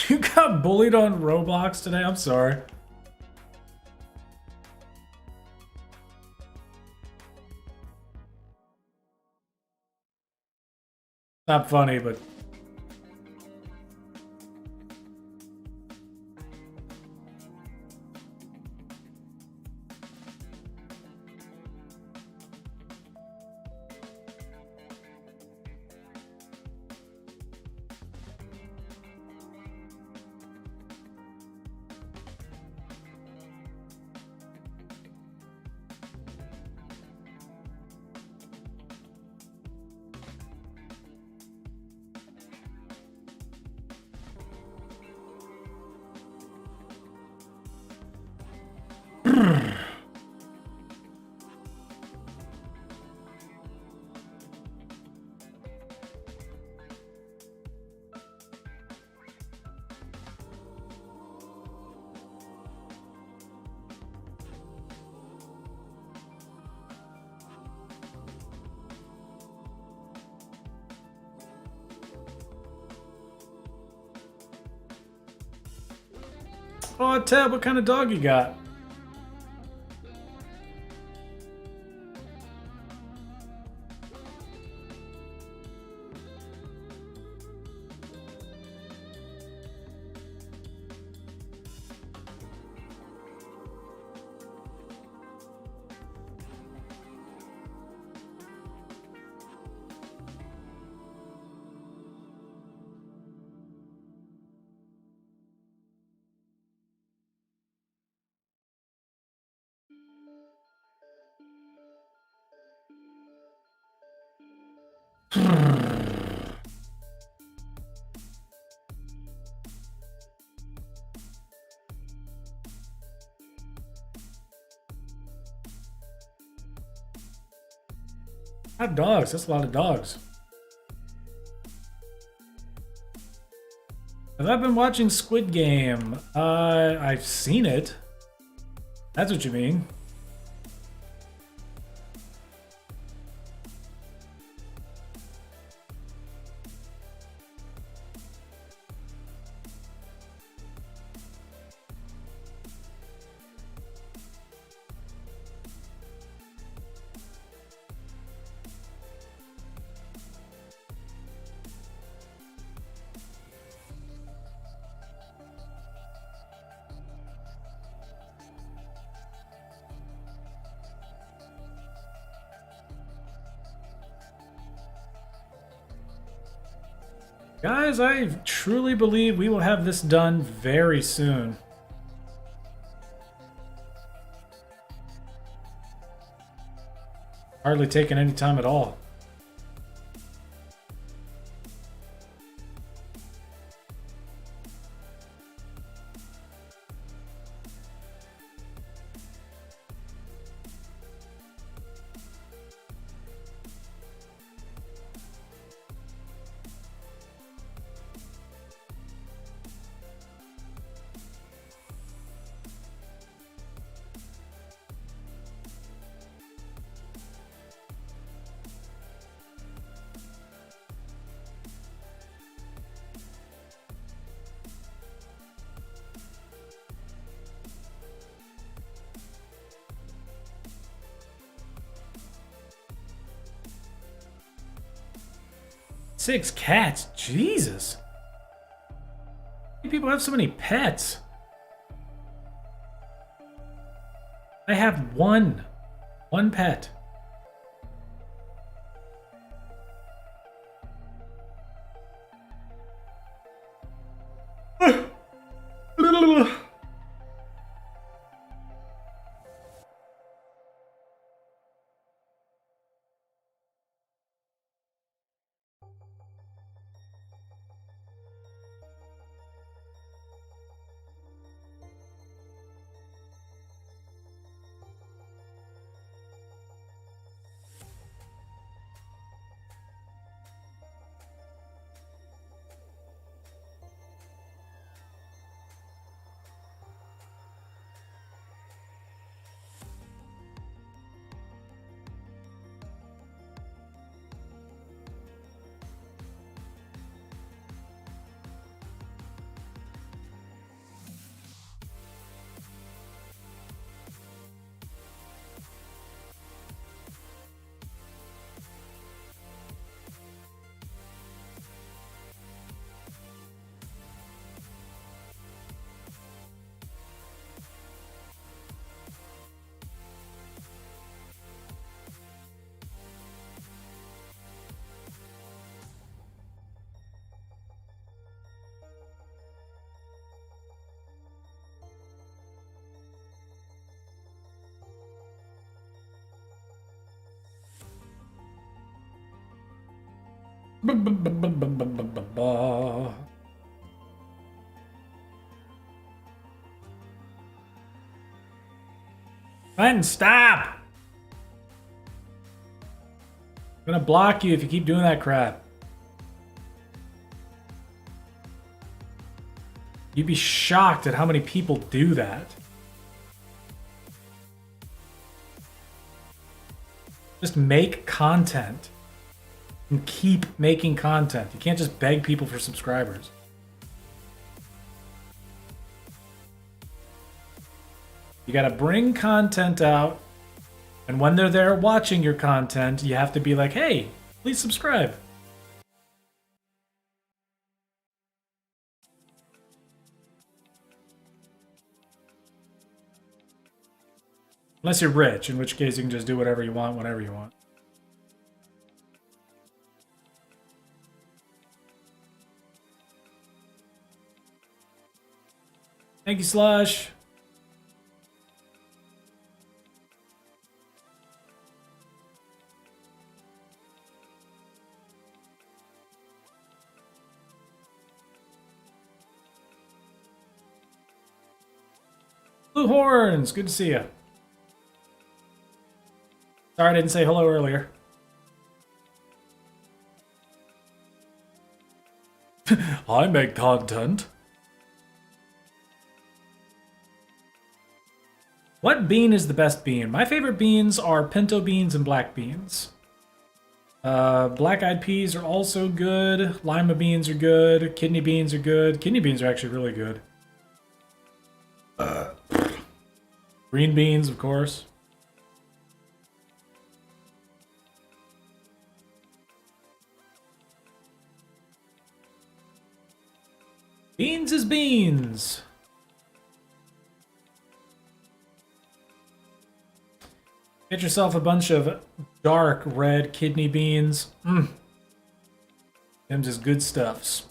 You got bullied on Roblox today? I'm sorry. Not funny, but... Oh, Ted, what kind of dog you got? Not dogs. That's a lot of dogs. Have I been watching Squid Game? I've seen it. That's what you mean. Guys, I truly believe we will have this done very soon. Hardly taking any time at all. Six cats? Jesus. How many people have so many pets? I have one. One pet. Clinton, stop! I'm gonna block you if you keep doing that crap. You'd be shocked at how many people do that. Just make content. And keep making content. You can't just beg people for subscribers. You got to bring content out. And when they're there watching your content, you have to be like, hey, please subscribe. Unless you're rich, in which case you can just do whatever you want, whenever you want. Thank you, Slush. Blue Horns, good to see you. Sorry I didn't say hello earlier. I make content. What bean is the best bean? My favorite beans are pinto beans and black beans. Black-eyed peas are also good. Lima beans are good. Kidney beans are good. Kidney beans are actually really good. Green beans, of course. Beans is beans. Get yourself a bunch of dark red kidney beans. Them just good stuffs.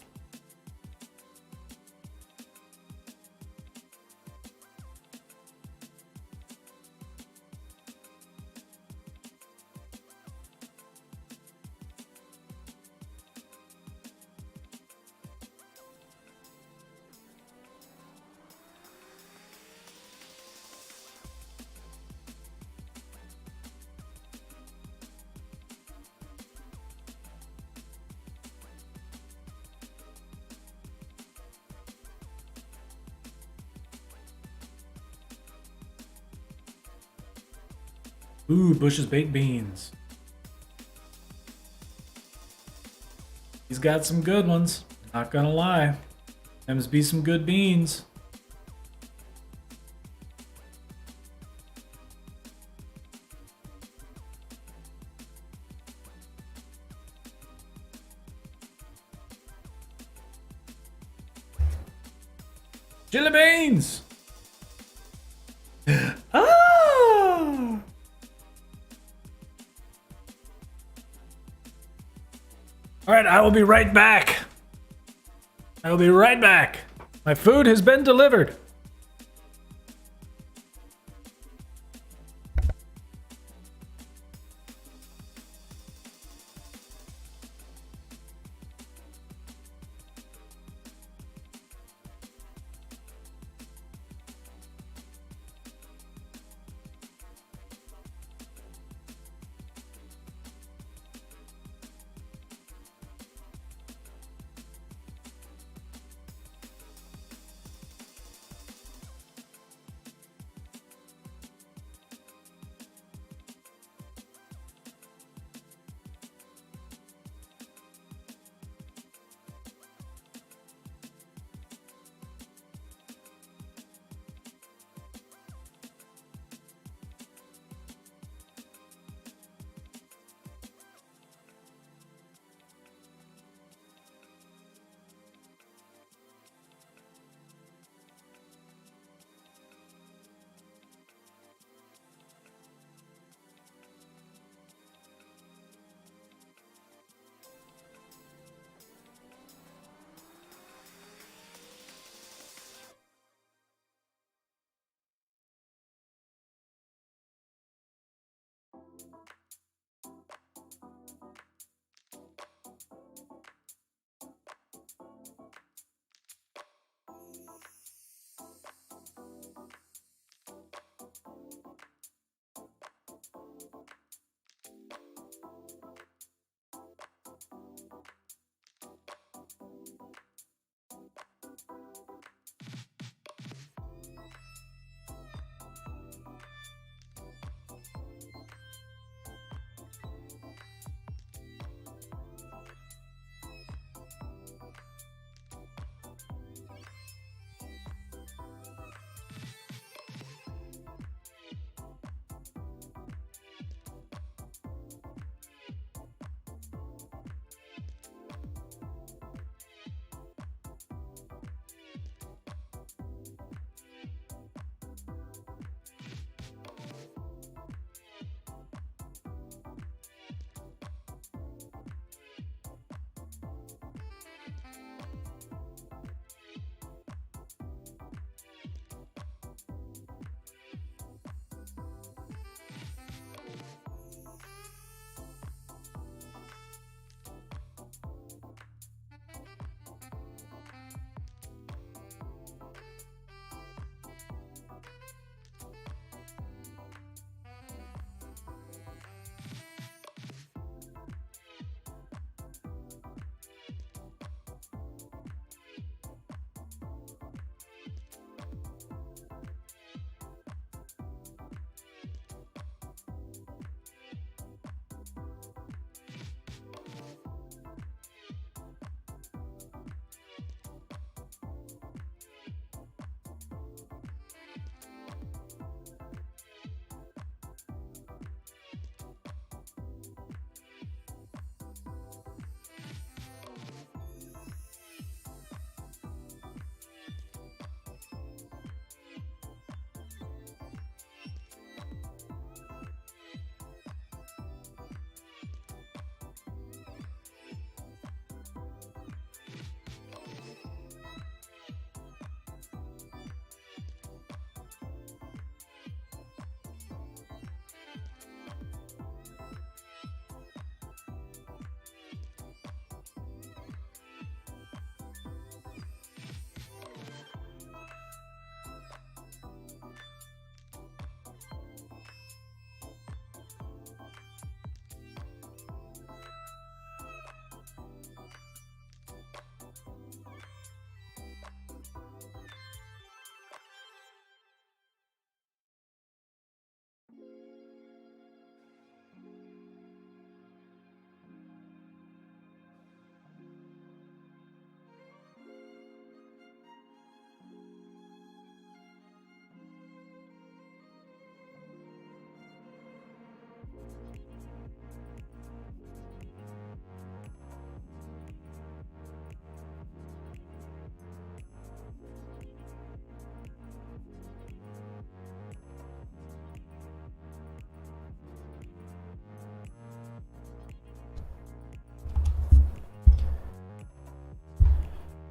Ooh, Bush's baked beans. He's got some good ones. Not gonna lie. Them's be some good beans. Chili beans! Ah! Alright, I will be right back. I will be right back. My food has been delivered.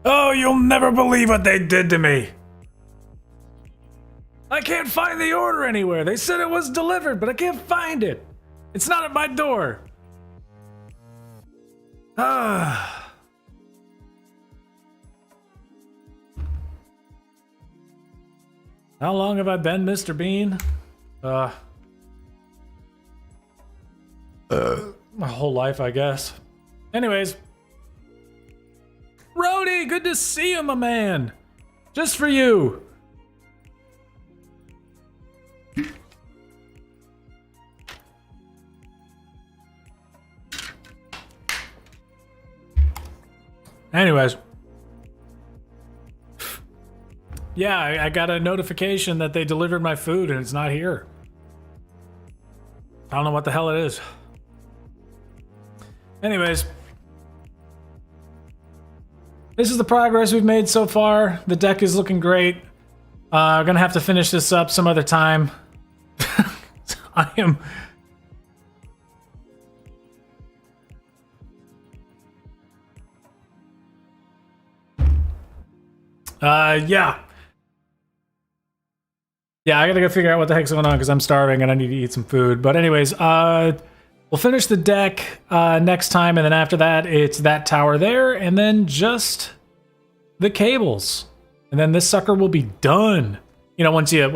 Oh, you'll never believe what they did to me. I can't find the order anywhere. They said it was delivered, but I can't find it. It's not at my door. Ah. How long have I been Mr. Bean? My whole life, I guess. Anyways. Rhodey, good to see you, my man. Just for you. Anyways. Yeah, I got a notification that they delivered my food and it's not here. I don't know what the hell it is. Anyways. This is the progress we've made so far. The deck is looking great. Gonna have to finish this up some other time. I am... yeah. Yeah, I gotta go figure out what the heck's going on because I'm starving and I need to eat some food. But anyways, we'll finish the deck next time, and then after that, it's that tower there, and then just the cables. And then this sucker will be done. You know, once you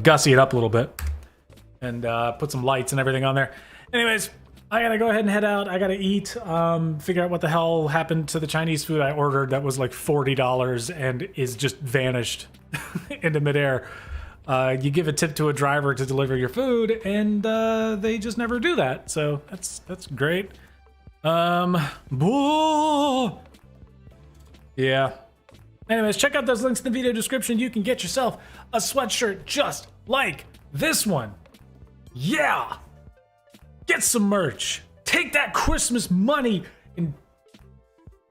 gussy it up a little bit and put some lights and everything on there. Anyways, I gotta go ahead and head out. I gotta eat, figure out what the hell happened to the Chinese food I ordered that was like $40 and is just vanished into midair. You give a tip to a driver to deliver your food, and they just never do that. So that's great. Yeah. Anyways, check out those links in the video description. You can get yourself a sweatshirt just like this one. Yeah. Get some merch. Take that Christmas money and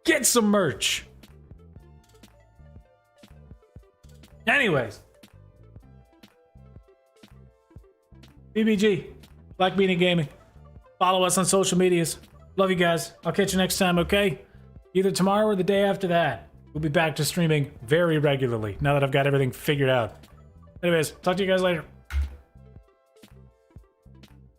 get some merch. Anyways. BBG, Black Beanie Gaming. Follow us on social medias. Love you guys. I'll catch you next time, okay? Either tomorrow or the day after that. We'll be back to streaming very regularly now that I've got everything figured out. Anyways, talk to you guys later.